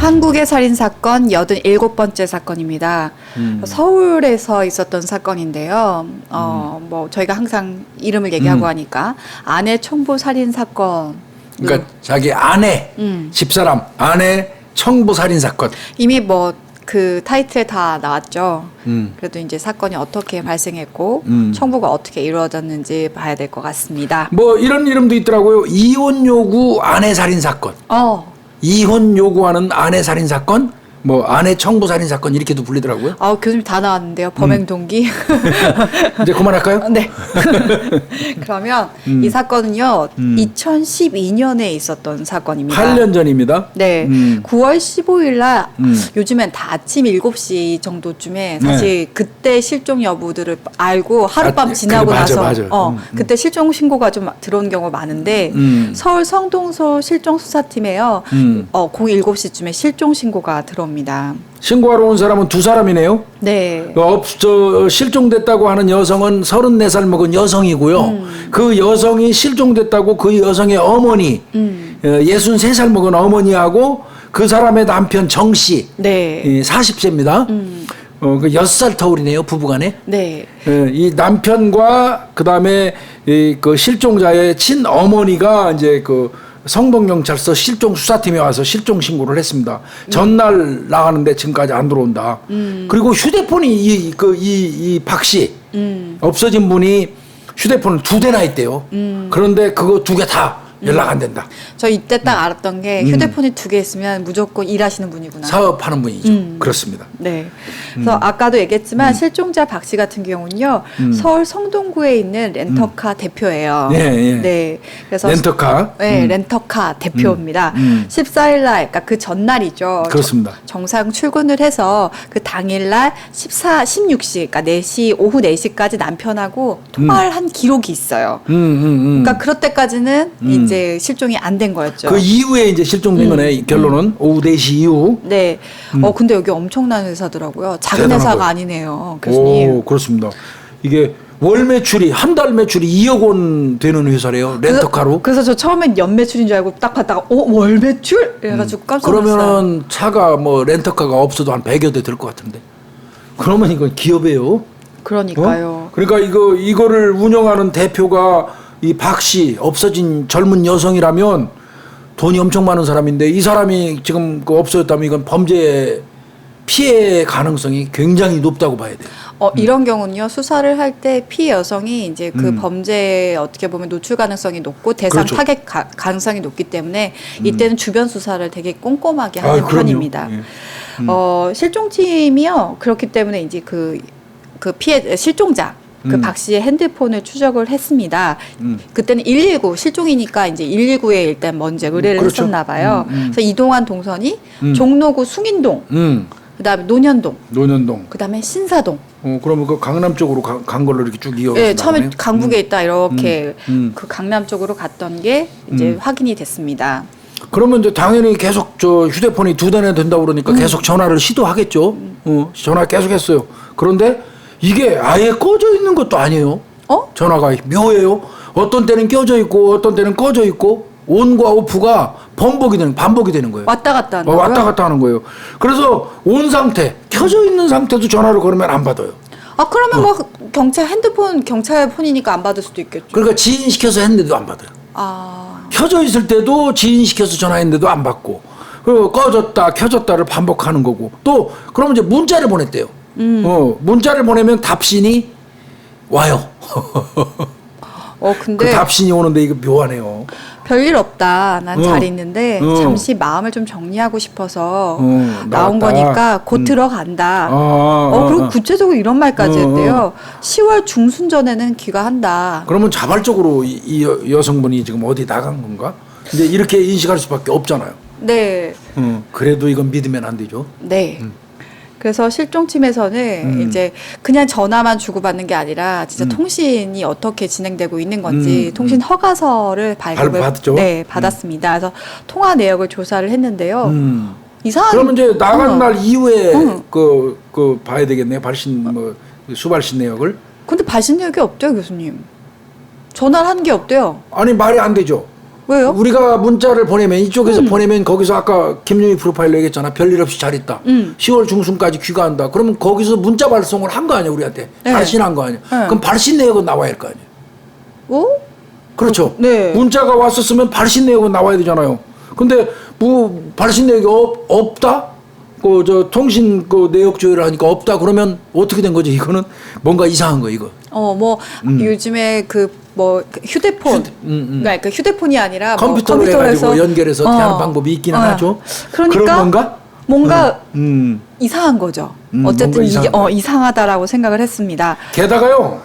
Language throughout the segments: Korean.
한국의 살인사건 87번째 사건입니다. 서울에서 있었던 사건인데요. 뭐 저희가 항상 이름을 얘기하고 하니까 아내 청부 살인사건. 그러니까 자기 아내, 집사람, 아내 청부 살인사건. 이미 뭐 그 타이틀에 다 나왔죠. 그래도 이제 사건이 어떻게 발생했고 청부가 어떻게 이루어졌는지 봐야 될 것 같습니다. 뭐 이런 이름도 있더라고요. 이혼 요구 아내 살인 사건. 이혼 요구하는 아내 살인 사건. 뭐 아내 청부 살인 사건 이렇게도 불리더라고요. 교수님 다 나왔는데요. 범행 동기. 이제 그만할까요? 네. 그러면 이 사건은요. 2012년에 있었던 사건입니다. 8년 전입니다. 네. 9월 15일 날 요즘엔 다 아침 7시 정도쯤에 사실 그때 실종 여부들을 알고 하룻밤 지나고 그래, 나서 맞아. 그때 실종 신고가 좀 들어온 경우가 많은데 서울 성동서 실종수사팀에요. 07시쯤에 실종 신고가 들어옵니다. 신고하러 온 사람은 두 사람이네요. 네. 실종됐다고 하는 여성은 34살 먹은 여성이고요. 그 여성이 실종됐다고 그 여성의 어머니, 63살 먹은 어머니하고 그 사람의 남편 정 씨, 네. 40세입니다. 그 6살 터울이네요, 부부간에. 네. 이 남편과 그다음에 그 실종자의 친어머니가 이제 그 성동경찰서 실종수사팀에 와서 실종 신고를 했습니다. 전날 나가는데 지금까지 안 들어온다. 그리고 휴대폰이 이 박 씨, 없어진 분이 휴대폰을 2대나 있대요. 그런데 그거 2개 다 연락 안 된다. 저 이때 딱 알았던 게 휴대폰이 2개 있으면 무조건 일하시는 분이구나. 사업하는 분이죠. 그렇습니다. 네. 그래서 아까도 얘기했지만 실종자 박 씨 같은 경우는요. 서울 성동구에 있는 렌터카 대표예요. 네. 그래서 렌터카. 네, 렌터카 대표입니다. 14일 날, 그러니까 그 전날이죠. 그렇습니다. 정상 출근을 해서 그 당일 날 16시, 그러니까 오후 4시까지 남편하고 통화를 한 기록이 있어요. 그러니까 그럴 때까지는 이제 실종이 안 된 거였죠. 그 이후에 이제 실종된 거네. 결론은 오후 4시 이후. 네. 근데 여기 엄청난 회사더라고요. 작은 대단한 회사가 거예요. 아니네요, 교수님. 오, 그렇습니다. 이게 월 매출이 한 달 매출이 2억 원 되는 회사래요. 렌터카로. 그래서 저 처음엔 연 매출인 줄 알고 딱 봤다가 월 매출? 이래가지고 깜짝 놀랐어요. 그러면은 차가 뭐 렌터카가 없어도 한 100여 대 될 것 같은데. 그러면 이건 기업이에요. 그러니까요. 그러니까 이거를 운영하는 대표가 이 박 씨 없어진 젊은 여성이라면 돈이 엄청 많은 사람인데 이 사람이 지금 그 없어졌다면 이건 범죄 피해 가능성이 굉장히 높다고 봐야 돼요. 이런 경우는요, 수사를 할 때 피해 여성이 이제 그 범죄에 어떻게 보면 노출 가능성이 높고 대상 그렇죠. 타겟 가능성이 높기 때문에 이때는 주변 수사를 되게 꼼꼼하게 하는 편입니다. 실종팀이요, 그렇기 때문에 이제 그 피해, 실종자, 그 박 씨의 핸드폰을 추적을 했습니다. 그때는 119 실종이니까 이제 119에 일단 먼저 의뢰를 그렇죠. 했었나 봐요. 그래서 이동한 동선이 종로구 숭인동, 그다음에 논현동, 그다음에 신사동. 그러면 그 강남 쪽으로 간 걸로 이렇게 쭉 이어서 네, 처음에 나가네요? 강북에 있다 이렇게 그 강남 쪽으로 갔던 게 이제 확인이 됐습니다. 그러면 이제 당연히 계속 저 휴대폰이 2대나 된다고 그러니까 계속 전화를 시도하겠죠. 전화 계속 했어요. 그런데 이게 아예 꺼져 있는 것도 아니에요. 전화가 묘해요. 어떤 때는 껴져 있고 어떤 때는 꺼져 있고 온과 오프가 반복이 되는 거예요. 왔다 갔다 하는 왔다 갔다 하는 거예요. 그래서 온 상태, 켜져 있는 상태도 전화를 걸으면 안 받아요. 그러면 뭐 경찰 폰이니까 안 받을 수도 있겠죠. 그러니까 지인시켜서 했는데도 안 받아요. 켜져 있을 때도 지인시켜서 전화했는데도 안 받고, 그리고 꺼졌다 켜졌다를 반복하는 거고, 또 그러면 이제 문자를 보냈대요. 문자를 보내면 답신이 와요. 근데 그 답신이 오는데 이거 묘하네요. 별일 없다. 난 잘 있는데 잠시 마음을 좀 정리하고 싶어서 나온 나왔다. 거니까 곧 들어간다. 그리고 구체적으로 이런 말까지 했대요. 10월 중순 전에는 귀가한다. 그러면 자발적으로 이 여성분이 지금 어디 나간 건가? 이제 이렇게 인식할 수밖에 없잖아요. 네. 그래도 이건 믿으면 안 되죠. 네. 그래서 실종팀에서는 이제 그냥 전화만 주고받는 게 아니라 진짜 통신이 어떻게 진행되고 있는 건지 통신 허가서를 받았죠? 네, 받았습니다. 그래서 통화 내역을 조사를 했는데요. 이상한. 그러면 이제 나간 날 이후에 그 봐야 되겠네요. 수발신 내역을. 근데 발신 내역이 없대요, 교수님. 전화를 한 게 없대요. 아니 말이 안 되죠. 왜요? 우리가 문자를 보내면 이쪽에서 보내면 거기서 아까 김용희 프로파일러 얘기했잖아. 별일 없이 잘 있다. 10월 중순까지 귀가한다. 그러면 거기서 문자 발송을 한 거 아니야 우리한테. 네. 발신한 거 아니야. 네. 그럼 발신 내역은 나와야 할 거 아니야. 어? 그렇죠. 네. 문자가 왔었으면 발신 내역은 나와야 되잖아요. 근데 뭐 발신 내역이 없다? 그 저 통신 그 내역 조회를 하니까 없다 그러면 어떻게 된 거지? 이거는 뭔가 이상한 거 이거. 뭐 요즘에 그 뭐 휴대폰, 그러니까 휴대폰이 아니라 컴퓨터로 뭐 해가지고 연결해서 대하는 방법이 있기는 하죠. 그러니까 그런 건가? 뭔가 이상한 거죠. 어쨌든 뭔가 이게 이상하다라고 생각을 했습니다. 게다가요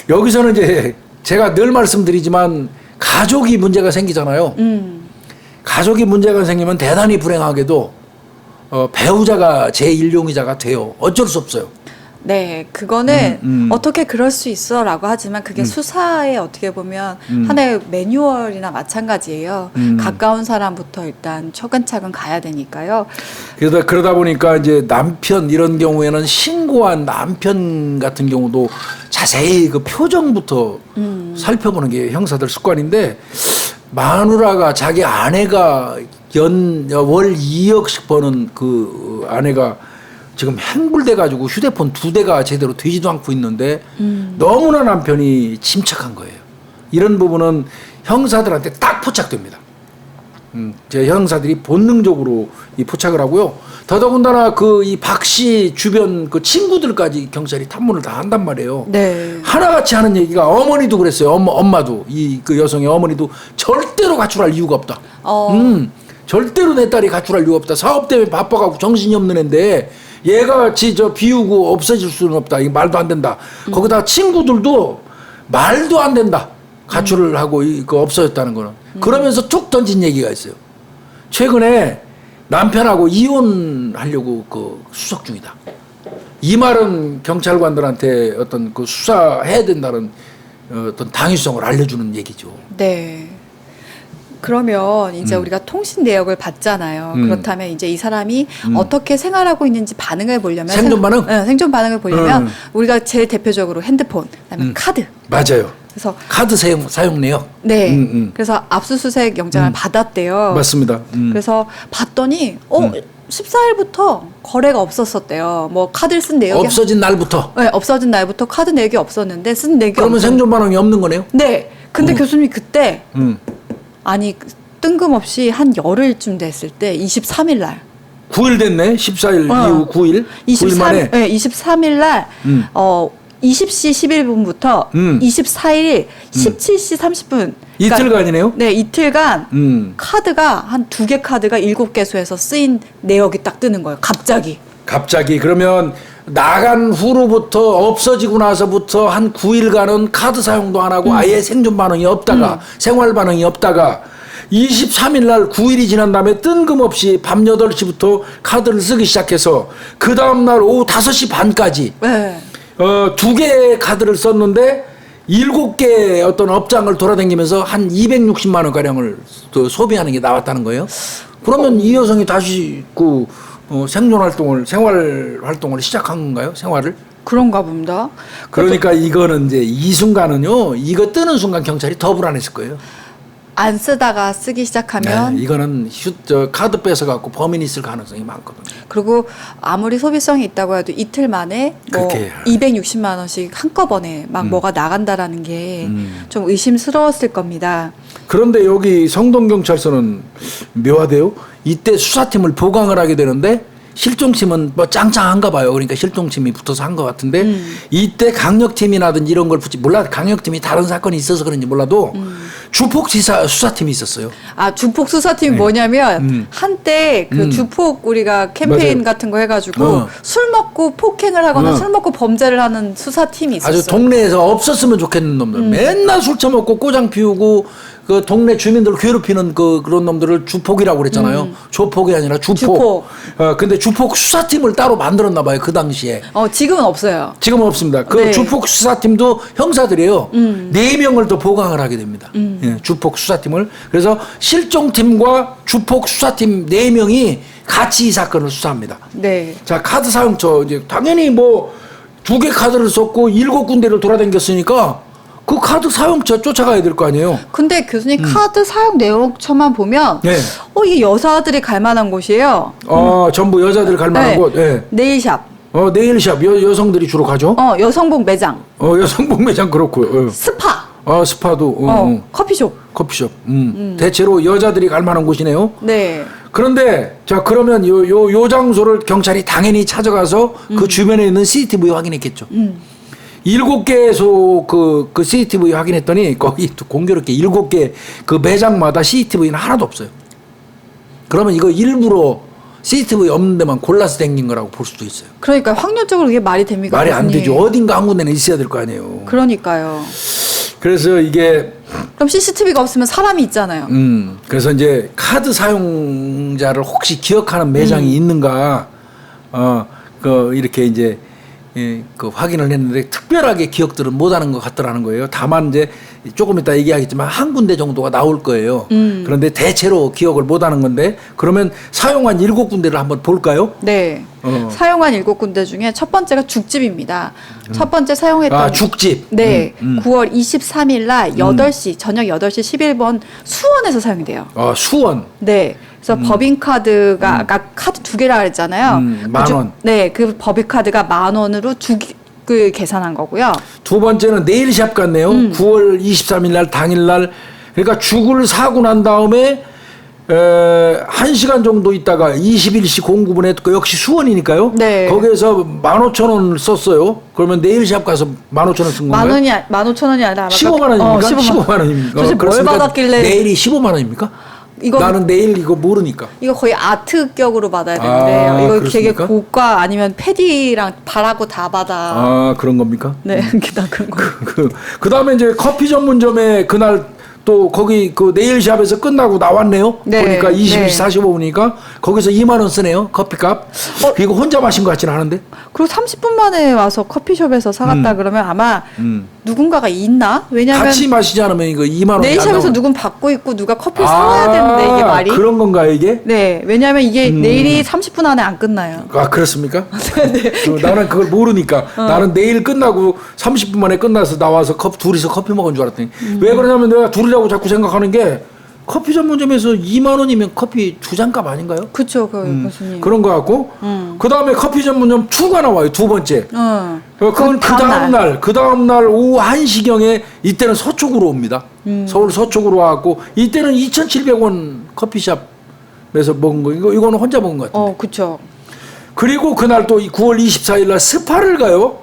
여기서는 이제 제가 늘 말씀드리지만 가족이 문제가 생기잖아요. 가족이 문제가 생기면 대단히 불행하게도 배우자가 제1용의자가 돼요. 어쩔 수 없어요. 네, 그거는 어떻게 그럴 수 있어라고 하지만 그게 수사에 어떻게 보면 하나의 매뉴얼이나 마찬가지예요. 가까운 사람부터 일단 차근차근 가야 되니까요. 그러다 보니까 이제 남편 이런 경우에는 신고한 남편 같은 경우도 자세히 그 표정부터 살펴보는 게 형사들 습관인데 마누라가 자기 아내가 월 2억씩 버는 그 아내가 지금 행불돼 가지고 휴대폰 2대가 제대로 되지도 않고 있는데 너무나 남편이 침착한 거예요. 이런 부분은 형사들한테 딱 포착됩니다. 제 형사들이 본능적으로 이 포착을 하고요. 더더군다나 그 이 박 씨 주변 그 친구들까지 경찰이 탐문을 다 한단 말이에요. 네. 하나같이 하는 얘기가 어머니도 그랬어요. 엄마도 이 그 여성의 어머니도 절대로 가출할 이유가 없다. 절대로 내 딸이 가출할 이유가 없다. 사업 때문에 바빠가고 정신이 없는 애인데 얘가 저 비우고 없어질 수는 없다. 이게 말도 안 된다. 거기다 친구들도 말도 안 된다. 가출을 하고 이거 없어졌다는 거는. 그러면서 툭 던진 얘기가 있어요. 최근에 남편하고 이혼하려고 그 수석 중이다. 이 말은 경찰관들한테 어떤 그 수사해야 된다는 어떤 당위성을 알려주는 얘기죠. 네. 그러면 이제 우리가 통신 내역을 받잖아요. 그렇다면 이제 이 사람이 어떻게 생활하고 있는지 반응을 보려면 생존 반응? 네, 생존 반응을 보려면 우리가 제일 대표적으로 핸드폰, 그다음에 카드. 맞아요. 그래서 카드 사용 내역. 네. 그래서 압수수색 영장을 받았대요. 맞습니다. 그래서 봤더니 14일부터 거래가 없었었대요. 뭐 카드를 쓴 내역이 없어진 날부터. 네, 없어진 날부터 카드 내역이 없었는데 쓴 내역이 그러면 생존 반응이 없는 거네요? 네. 근데 교수님이 그때 아니 뜬금없이 한 열흘쯤 됐을 때 23일 날 9일 됐네. 14일 이후 9일. 9일 만에. 네, 23일 날 20시 11분부터 24일 17시 30분 이틀간이네요. 네, 이틀간 카드가 한 2개 카드가 7개소에서 쓰인 내역이 딱 뜨는 거예요. 갑자기. 그러면 나간 후로부터 없어지고 나서부터 한 9일간은 카드 사용도 안 하고 아예 생존 반응이 없다가 생활 반응이 없다가 23일 날 9일이 지난 다음에 뜬금없이 밤 8시부터 카드를 쓰기 시작해서 그 다음날 오후 5시 반까지 네. 2개의 카드를 썼는데 7개 어떤 업장을 돌아다니면서 한 260만 원 가량을 소비하는 게 나왔다는 거예요. 그러면 이 여성이 다시 그 생존 활동을 생활 활동을 시작한 건가요? 생활을? 그런가 봅니다. 그러니까 이거는 이제 이 순간은요. 이거 뜨는 순간 경찰이 더 불안했을 거예요. 안 쓰다가 쓰기 시작하면 네, 이거는 카드 뺏어 갖고 범인이 있을 가능성이 많거든요. 그리고 아무리 소비성이 있다고 해도 이틀 만에 뭐 그렇게 260만 원씩 한꺼번에 막 뭐가 나간다라는 게 좀 의심스러웠을 겁니다. 그런데 여기 성동경찰서는 묘하대요. 이때 수사팀을 보강을 하게 되는데 실종팀은 뭐 짱짱한가 봐요. 그러니까 실종팀이 붙어서 한 것 같은데 이때 강력팀이라든지 이런 걸 몰라 강력팀이 다른 사건이 있어서 그런지 몰라도 주폭 수사팀이 있었어요. 아, 주폭 수사팀이 뭐냐면 한때 그 주폭 우리가 캠페인 맞아요. 같은 거 해가지고 술 먹고 폭행을 하거나 술 먹고 범죄를 하는 수사팀이 있었어요. 아주 동네에서 없었으면 좋겠는 놈들. 맨날 술 처먹고 꼬장 피우고 그 동네 주민들을 괴롭히는 그런 놈들을 주폭이라고 그랬잖아요. 조폭이 아니라 주폭. 근데 주폭 수사팀을 따로 만들었나 봐요. 그 당시에. 지금은 없어요. 지금은 없습니다. 그 네. 주폭 수사팀도 형사들이에요. 4명을 더 보강을 하게 됩니다. 예, 주폭 수사팀을. 그래서 실종팀과 주폭 수사팀 4명이 같이 이 사건을 수사합니다. 네. 자, 카드 사용처 이제 당연히 뭐 2개 카드를 썼고 7군데를 돌아다녔으니까 그 카드 사용처 쫓아가야 될 거 아니에요. 근데 교수님 카드 사용 내역처만 보면 네. 이게 여자들이 갈 만한 곳이에요. 전부 여자들 갈 만한 네. 곳. 네. 네일샵. 네일샵 여성들이 주로 가죠. 여성복 매장. 여성복 매장 그렇고. 스파. 스파도. 커피숍. 커피숍. 대체로 여자들이 갈 만한 곳이네요. 네. 그런데 자 그러면 요 장소를 경찰이 당연히 찾아가서 그 주변에 있는 CCTV 확인했겠죠. 7개소 그 CCTV 확인했더니 거기 또 공교롭게 7개 그 매장마다 CCTV는 하나도 없어요. 그러면 이거 일부러 CCTV 없는 데만 골라서 댕긴 거라고 볼 수도 있어요. 그러니까 확률적으로 이게 말이 됩니까? 말이 안 교수님? 되죠. 어딘가 한 군데는 있어야 될 거 아니에요. 그러니까요. 그래서 이게 그럼 CCTV가 없으면 사람이 있잖아요. 그래서 이제 카드 사용자를 혹시 기억하는 매장이 있는가 이렇게 이제 그 확인을 했는데 특별하게 기억들은 못하는 것 같더라는 거예요. 다만 이제 조금 이따 얘기하겠지만 한 군데 정도가 나올 거예요. 그런데 대체로 기억을 못하는 건데 그러면 사용한 7군데를 한번 볼까요? 네. 사용한 7군데 중에 첫 번째가 죽집입니다. 첫 번째 사용했던 죽집. 네. 9월 23일 날 8시 저녁 8시 11분 수원에서 사용돼요. 수원. 네. 그래서 법인카드가 아까 카드 2개라 그랬잖아요. 만 원. 네. 그 법인카드가 10,000원으로 그 계산한 거고요. 두 번째는 네일샵 같네요. 9월 23일 날 당일 날 그러니까 죽을 사고 난 다음에 1시간 정도 있다가 21시 09분에 역시 수원이니까요. 네. 거기에서 15,000원 썼어요. 그러면 네일샵 가서 15,000원 쓴 건가요? 15,000원이 아니라 15만 원입니까? 15만 원입니까? 도대체 뭘 받았길래 네일이 15만 원입니까? 나는 네일 이거 모르니까. 이거 거의 아트격으로 받아야 되는데 이거 되게 그렇습니까? 고가 아니면 패디랑 발하고 다 받아. 그런 겁니까? 네, 다 그런 거. 그다음에 이제 커피 전문점에 그날 또 거기 그 네일샵에서 끝나고 나왔네요. 네, 보니까 20시 네. 45분이니까 거기서 2만 원 쓰네요. 커피값. 이거 혼자 마신 것 같지는 않은데. 그리고 30분 만에 와서 커피숍에서 사갔다 그러면 아마 누군가가 있나? 왜냐면 같이 마시지 않으면 이거 2만 원이 안 네일샵에서 나오는. 누군 받고 있고 누가 커피를 사와야 되는데 이게 말이. 그런 건가요 이게? 네, 왜냐면 이게 내일이 30분 안에 안 끝나요. 그렇습니까? 네. 나는 그걸 모르니까 나는 내일 끝나고 30분 만에 끝나서 나와서 둘이서 커피 먹은 줄 알았더니 왜 그러냐면 내가 둘이라고 자꾸 생각하는 게 커피 전문점에서 2만 원이면 커피 2잔 값 아닌가요? 그쵸, 교수님. 그런 거 같고 그 다음에 커피 전문점 2가 나와요. 두 번째. 그건 그 다음 날 오후 1시경에 이때는 서쪽으로 옵니다. 서울 서쪽으로 와갖고 이때는 2,700원 커피숍에서 먹은 거 이거는 혼자 먹은 것 같아요. 그쵸. 그리고 그날 또 9월 24일 날 스파를 가요.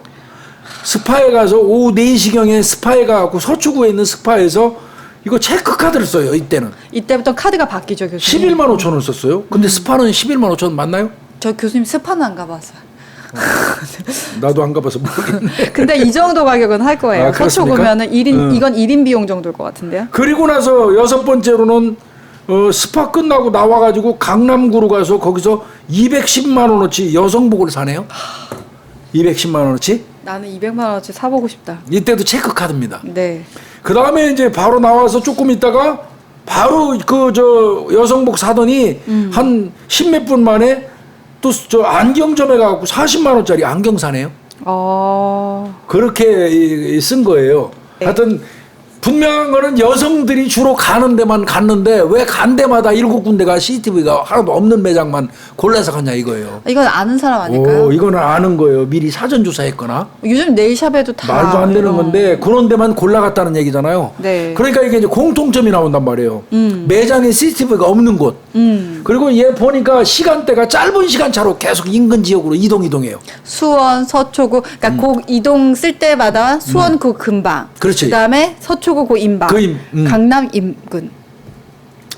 스파에 가서 오후 4시경에 스파에 가갖고 서초구에 있는 스파에서 이거 체크카드를 써요. 이때부터 카드가 바뀌죠, 교수님. 11만 5천 원 썼어요. 근데 스파는 11만 5천 원 맞나요? 저 교수님 스파는 안 가봤어요. 나도 안 가봐서 모르겠네. 근데 이 정도 가격은 할 거예요. 그렇습니까? 서초구면은 이건 1인 비용 정도일 것 같은데요. 그리고 나서 6번째로는 스파 끝나고 나와가지고 강남구로 가서 거기서 210만 원어치 여성복을 사네요. 210만 원어치? 나는 200만 원어치 사보고 싶다. 이때도 체크카드입니다. 네. 그 다음에 이제 바로 나와서 조금 있다가 바로 여성복 사더니 한 10몇 분 만에 또 저 안경점에 가고 40만 원짜리 안경 사네요. 그렇게 쓴 거예요. 네. 하여튼 분명한 거는 여성들이 주로 가는 데만 갔는데 왜 간 데마다 7군데가 CCTV가 하나도 없는 매장만 골라서 갔냐 이거예요. 이건 아는 사람 아닐까요? 이거는 아는 거예요. 미리 사전 조사했거나. 요즘 네일샵에도 다 말도 안 되는 건데 그런 데만 골라갔다는 얘기잖아요. 네. 그러니까 이게 이제 공통점이 나온단 말이에요. 매장에 CCTV가 없는 곳. 그리고 얘 보니까 시간대가 짧은 시간차로 계속 인근 지역으로 이동해요. 수원, 서초구, 그러니까 그 이동 쓸 때마다 수원 그 근방, 그렇지. 그다음에 서초구 그 인방, 강남 인근.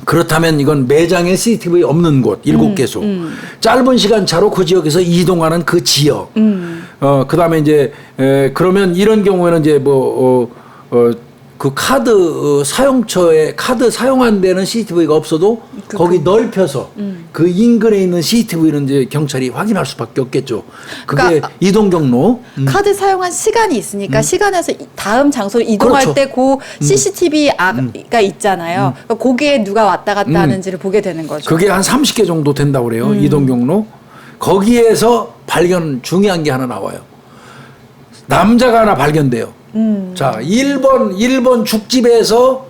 그렇다면 이건 매장에 CCTV 없는 곳 7개소. 짧은 시간차로 그 지역에서 이동하는 그 지역. 그다음에 이제 그러면 이런 경우에는 이제 그 카드 사용처에 카드 사용한 데는 CCTV가 없어도 거기 넓혀서 그 인근에 있는 CCTV는 이제 경찰이 확인할 수밖에 없겠죠. 그게 그러니까 이동 경로. 카드 사용한 시간이 있으니까 시간에서 다음 장소로 이동할 그렇죠. 때 그 CCTV가 있잖아요. 그러니까 거기에 누가 왔다 갔다 하는지를 보게 되는 거죠. 그게 한 30개 정도 된다고 그래요. 이동 경로. 거기에서 중요한 게 하나 나와요. 남자가 하나 발견돼요. 자, 1번 죽집에서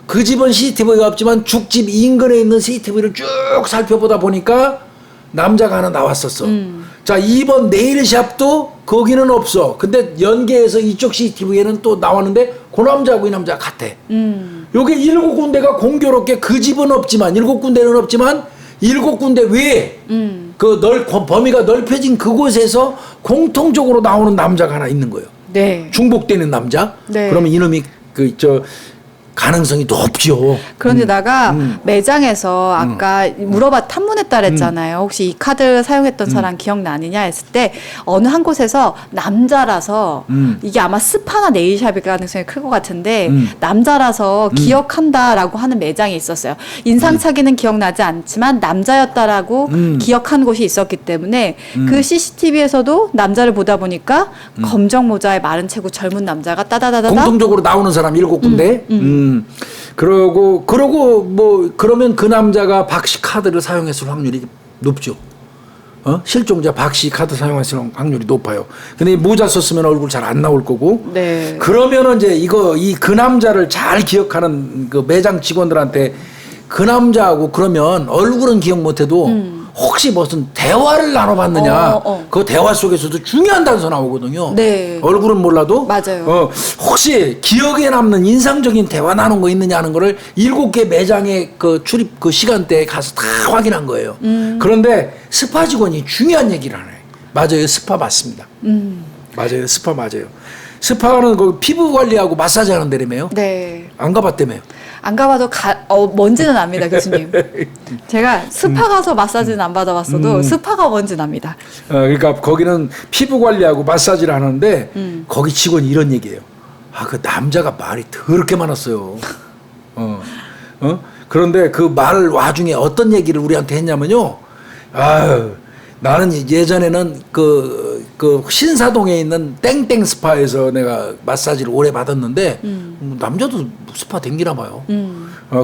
그 집은 CCTV가 없지만 죽집 인근에 있는 CCTV를 쭉 살펴보다 보니까 남자가 하나 나왔었어. 자, 2번 네일샵도 거기는 없어. 근데 연계해서 이쪽 CCTV에는 또 나왔는데 그 남자하고 이 남자가 같아. 요게 7군데가 공교롭게 그 집은 없지만 7군데는 없지만 7군데 외에 범위가 넓혀진 그곳에서 공통적으로 나오는 남자가 하나 있는 거예요. 네. 중복되는 남자. 네. 그러면 이놈이 가능성이 높죠. 그런데다가 매장에서 아까 탐문했다 그랬잖아요. 혹시 이 카드 사용했던 사람 기억나느냐 했을 때 어느 한 곳에서 남자라서 이게 아마 스파나 네일샵일 가능성이 클 것 같은데 남자라서 기억한다라고 하는 매장이 있었어요. 인상착의는 기억나지 않지만 남자였다라고 기억한 곳이 있었기 때문에 그 CCTV에서도 남자를 보다 보니까 검정 모자에 마른 체구 젊은 남자가 따다다다다 공통적으로 나오는 사람 7군데. 그러면 그 남자가 박씨 카드를 사용했을 확률이 높죠. 실종자 박씨 카드 사용했을 확률이 높아요. 근데 이 모자 썼으면 얼굴 잘 안 나올 거고. 네. 그러면은 이제 그 남자를 잘 기억하는 그 매장 직원들한테 그 남자하고 그러면 얼굴은 기억 못해도 혹시 무슨 대화를 나눠봤느냐. 그 대화 속에서도 중요한 단서 나오거든요. 네. 얼굴은 몰라도. 맞아요. 혹시 기억에 남는 인상적인 대화 나눈 거 있느냐 하는 거를 7개 매장의 그 출입 그 시간대에 가서 다 확인한 거예요. 그런데 스파 직원이 중요한 얘기를 하네. 맞아요. 스파 맞습니다. 맞아요. 스파 맞아요. 스파는 그 피부 관리하고 마사지 하는 데라며요? 네. 안 가봤다며요? 안 가봐도 뭔지는 압니다, 교수님. 제가 스파 가서 마사지는 안 받아봤어도 스파가 뭔지는 압니다. 그러니까 거기는 피부 관리하고 마사지를 하는데 거기 직원이 이런 얘기예요. 그 남자가 말이 더럽게 많았어요. 그런데 그 말 와중에 어떤 얘기를 우리한테 했냐면요. 나는 예전에는 그 신사동에 있는 땡땡 스파에서 내가 마사지를 오래 받았는데 남자도 스파 댕기나 봐요.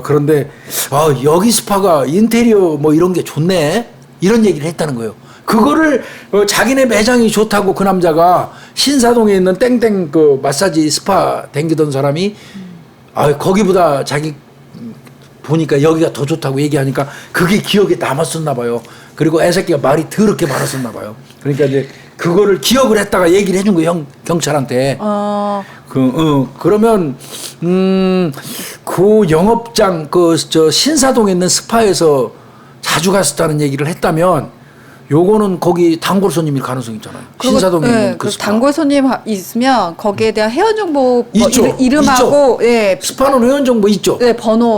그런데 여기 스파가 인테리어 뭐 이런 게 좋네 이런 얘기를 했다는 거예요. 그거를 자기네 매장이 좋다고 그 남자가 신사동에 있는 땡땡 그 마사지 스파 댕기던 사람이 거기보다 자기 보니까 여기가 더 좋다고 얘기하니까 그게 기억에 남았었나 봐요. 그리고 애새끼가 말이 더럽게 많았었나 봐요. 그러니까 이제 그거를 기억을 했다가 얘기를 해준 거예요, 경찰한테. 그러면 그 영업장 신사동에 있는 스파에서 자주 갔었다는 얘기를 했다면 요거는 거기 단골 손님일 가능성이 있잖아요. 신사동에 있는 그 스파. 단골 손님 있으면 거기에 대한 회원 정보 있죠. 이름하고 있죠. 예. 스파는 회원 정보 있죠. 네,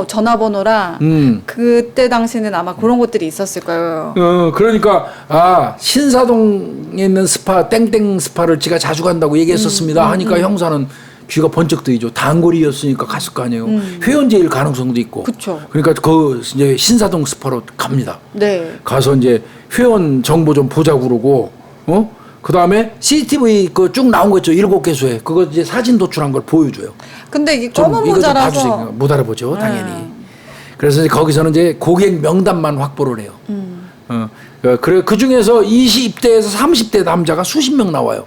전화번호랑 그때 당시는 아마 그런 것들이 있었을 거예요. 그러니까 신사동에 있는 스파 땡땡 스파를 제가 자주 간다고 얘기했었습니다. 하니까 형사는 귀가 번쩍 뜨이죠. 단골이었으니까 갔을 거 아니에요. 회원제일 가능성도 있고. 그쵸. 그러니까 이제 신사동 스파로 갑니다. 네. 가서 이제 회원 정보 좀 보자고 그러고, 그 다음에 CCTV 쭉 나온 거 있죠. 7개소에. 그거 이제 사진 도출한 걸 보여줘요. 근데 이게 좀 검은 이거 좀 모자라서 봐주세요. 못 알아보죠. 당연히. 그래서 이제 거기서는 이제 고객 명단만 확보를 해요. 그 중에서 20대에서 30대 남자가 수십 명 나와요.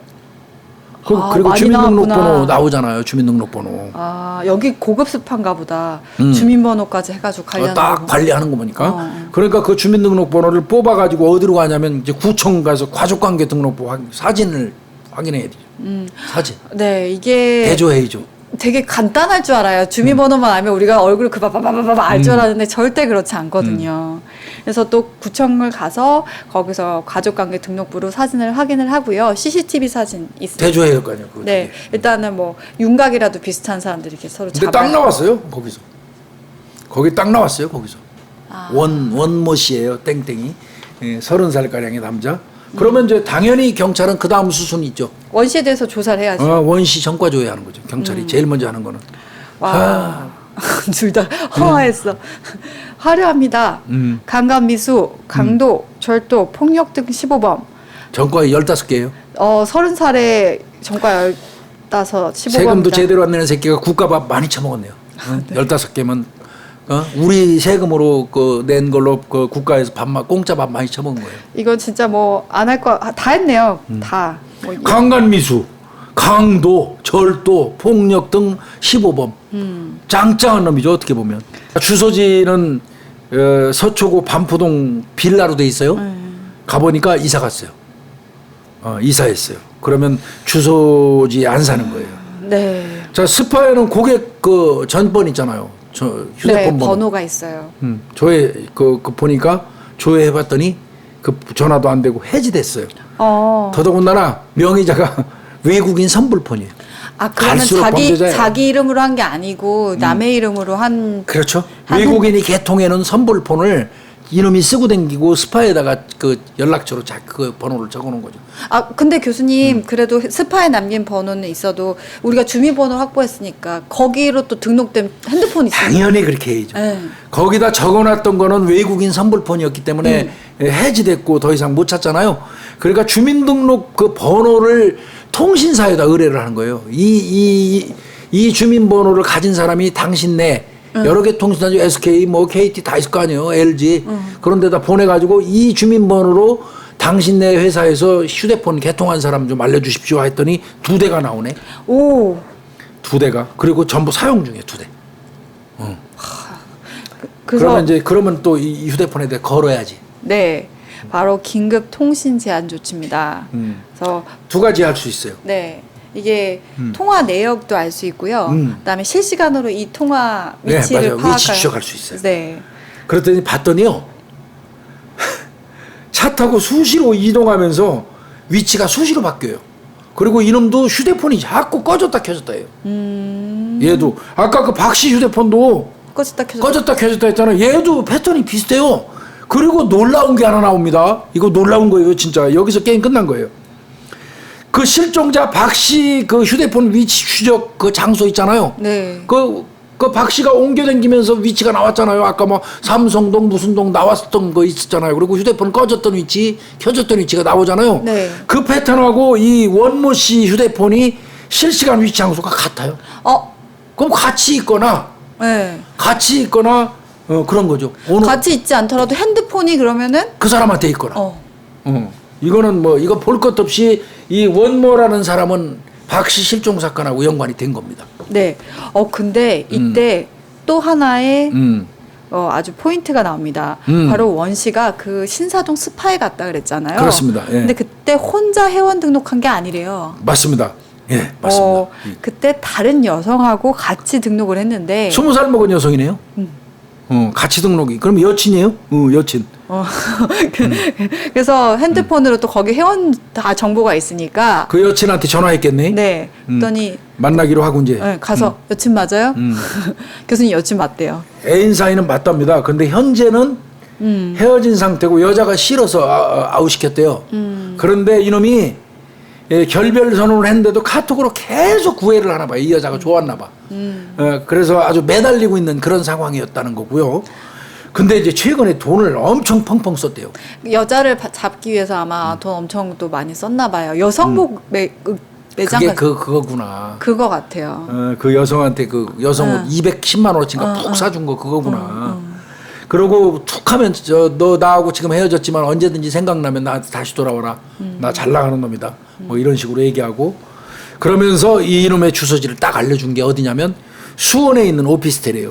그리고 많이 주민등록번호 나왔구나. 나오잖아요. 주민등록번호. 여기 고급 스파인가 보다. 주민번호까지 해가지고 관리하는 딱 거고. 관리하는 거 보니까. 그러니까 그 주민등록번호를 뽑아가지고 어디로 가냐면 이제 구청 가서 가족관계 등록부 사진을 확인해야 돼요. 사진. 네, 이게 대조해야죠. 되게 간단할 줄 알아요. 주민번호만 알면 우리가 얼굴을 알 줄 알았는데 절대 그렇지 않거든요. 그래서 또 구청을 가서 거기서 가족관계 등록부로 사진을 확인을 하고요. CCTV 사진 있어요. 대조해야 할 거 아니에요. 그거 네, 일단은 뭐 윤곽이라도 비슷한 사람들이 이렇게 서로 근데 잡아요. 딱 나왔어요. 거기서. 거기 딱 나왔어요. 거기서. 원모 씨예요. 땡땡이. 30살가량의 남자. 그러면 이제 당연히 경찰은 그 다음 수순이 있죠. 원 씨에 대해서 조사를 해야죠. 원시 전과 조회하는 거죠. 경찰이 제일 먼저 하는 거는. 와, 둘 다 허화했어. 화려합니다. 강간미수, 강도, 절도, 폭력 등 15범. 전과가 15개예요. 30살에 전과 15, 15범. 세금도 제대로 안 내는 새끼가 국가밥 많이 처먹었네요. 15개면 우리 세금으로 낸 걸로 국가에서 공짜 밥 많이 처먹은 거예요. 이건 진짜 뭐 안 할 거 다 했네요. 다. 뭐 강간미수. 강도, 절도, 폭력 등 15범. 짱짱한 놈이죠, 어떻게 보면. 주소지는 서초구 반포동 빌라로 돼 있어요. 가보니까 이사 갔어요. 이사했어요. 그러면 주소지 안 사는 거예요. 네. 자, 스파에는 고객 그 전번 있잖아요. 저 휴대폰 네, 번호가 있어요. 조회 그 보니까 조회해봤더니 그 전화도 안 되고 해지됐어요. 더더군다나 명의자가 외국인 선불폰이에요. 아, 그러면 갈수록 범죄자예요. 자기 이름으로 한 게 아니고 남의 이름으로 한. 그렇죠. 외국인이 개통해놓은 선불폰을 이놈이 쓰고 댕기고 스파에다가 그 연락처로 그 번호를 적어놓은 거죠. 아, 근데 교수님, 그래도 스파에 남긴 번호는 있어도 우리가 주민번호를 확보했으니까 거기로 또 등록된 핸드폰이 있어요. 당연히 그렇게 해야죠. 네. 거기다 적어놨던 거는 외국인 선불폰이었기 때문에 해지됐고 더 이상 못 찾잖아요. 그러니까 주민등록 그 번호를 통신사에다 의뢰를 하는 거예요. 이 주민번호를 가진 사람이 당신 내 여러 개 통신사죠. SK, 뭐 KT 다 있을 거 아니에요. LG. 그런 데다 보내가지고 이 주민번호로 당신 내 회사에서 휴대폰 개통한 사람 좀 알려주십시오 했더니 2대가 나오네. 오. 2대가. 그리고 전부 사용 중에 2대. 그래서 그러면 또 이 휴대폰에 대해 걸어야지. 네. 바로 긴급 통신 제한 조치입니다. 그래서 2가지 할 수 있어요. 네. 이게 통화 내역도 알 수 있고요. 그다음에 실시간으로 이 통화 네, 위치를 맞아요. 파악할 위치 추적할 수 있어요. 네. 그랬더니 봤더니요. 차 타고 수시로 이동하면서 위치가 수시로 바뀌어요. 그리고 이놈도 휴대폰이 자꾸 꺼졌다 켜졌다 해요. 얘도 아까 그 박씨 휴대폰도 꺼졌다 켜졌다 했잖아요. 얘도 패턴이 비슷해요. 그리고 놀라운 게 하나 나옵니다. 이거 놀라운 거예요, 진짜. 여기서 게임 끝난 거예요. 그 실종자 박씨 그 휴대폰 위치 추적 그 장소 있잖아요. 네. 그 박씨가 옮겨다니면서 위치가 나왔잖아요. 아까 뭐 삼성동 무슨 동 나왔었던 거 있었잖아요. 그리고 휴대폰 꺼졌던 위치, 켜졌던 위치가 나오잖아요. 네. 그 패턴하고 이 원모 씨 휴대폰이 실시간 위치 장소가 같아요. 그럼 같이 있거나 네. 그런 거죠. 같이 있지 않더라도 핸드폰이 그러면은 그 사람한테 있거나. 이거는 뭐 이거 볼 것 없이 이 원모라는 사람은 박씨 실종 사건하고 연관이 된 겁니다. 네. 근데 이때 또 하나의 아주 포인트가 나옵니다. 바로 원 씨가 그 신사동 스파에 갔다 그랬잖아요. 그렇습니다. 예. 근데 그때 혼자 회원 등록한 게 아니래요. 맞습니다. 예, 맞습니다. 그때 다른 여성하고 같이 등록을 했는데 20살 먹은 여성이네요. 같이 등록이. 그럼 여친이에요? 여친. 그래서 핸드폰으로 또 거기 회원 다 정보가 있으니까 그 여친한테 전화했겠네. 네. 그랬더니 만나기로 하고 이제. 네, 가서 여친 맞아요? 교수님 여친 맞대요. 애인 사이는 맞답니다. 근데 현재는 헤어진 상태고 여자가 싫어서 아웃시켰대요. 그런데 이놈이 결별 선언을 했는데도 카톡으로 계속 구애를 하나 봐요. 이 여자가 좋았나 봐. 그래서 아주 매달리고 있는 그런 상황이었다는 거고요. 근데 이제 최근에 돈을 엄청 펑펑 썼대요. 여자를 잡기 위해서 아마 돈 엄청 또 많이 썼나 봐요. 여성복 매장 그게 그거구나. 그거 같아요. 그 여성한테 그 여성 옷 210만 원어치인가 푹 사준 거 그거구나. 그러고 툭 하면 너 나하고 지금 헤어졌지만 언제든지 생각나면 나한테 다시 돌아와라. 나 잘 나가는 놈이다. 뭐 이런 식으로 얘기하고 그러면서 이놈의 주소지를 딱 알려준 게 어디냐면 수원에 있는 오피스텔이에요.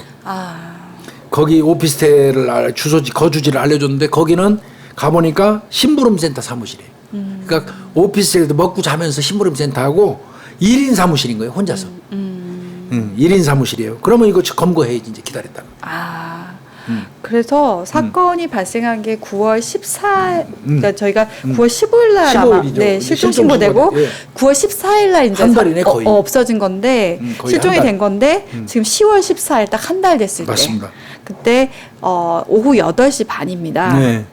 거기 오피스텔을 주소지 거주지를 알려줬는데 거기는 가보니까 심부름센터 사무실이에요. 그러니까 오피스텔에도 먹고 자면서 심부름센터하고 1인 사무실인 거예요. 혼자서. 1인 사무실이에요. 그러면 이거 검거해야지 이제 기다렸다가. 그래서 사건이 발생한 게 9월 14일, 그러니까 저희가 9월 15일 날 아마 15일이죠. 네, 실종 신고되고 예. 9월 14일 날 이제 한 달이네, 거의. 없어진 건데 거의 실종이 한 달. 된 건데 지금 10월 14일 딱 한 달 됐을 맞습니다. 때 그때 오후 8시 반입니다. 네.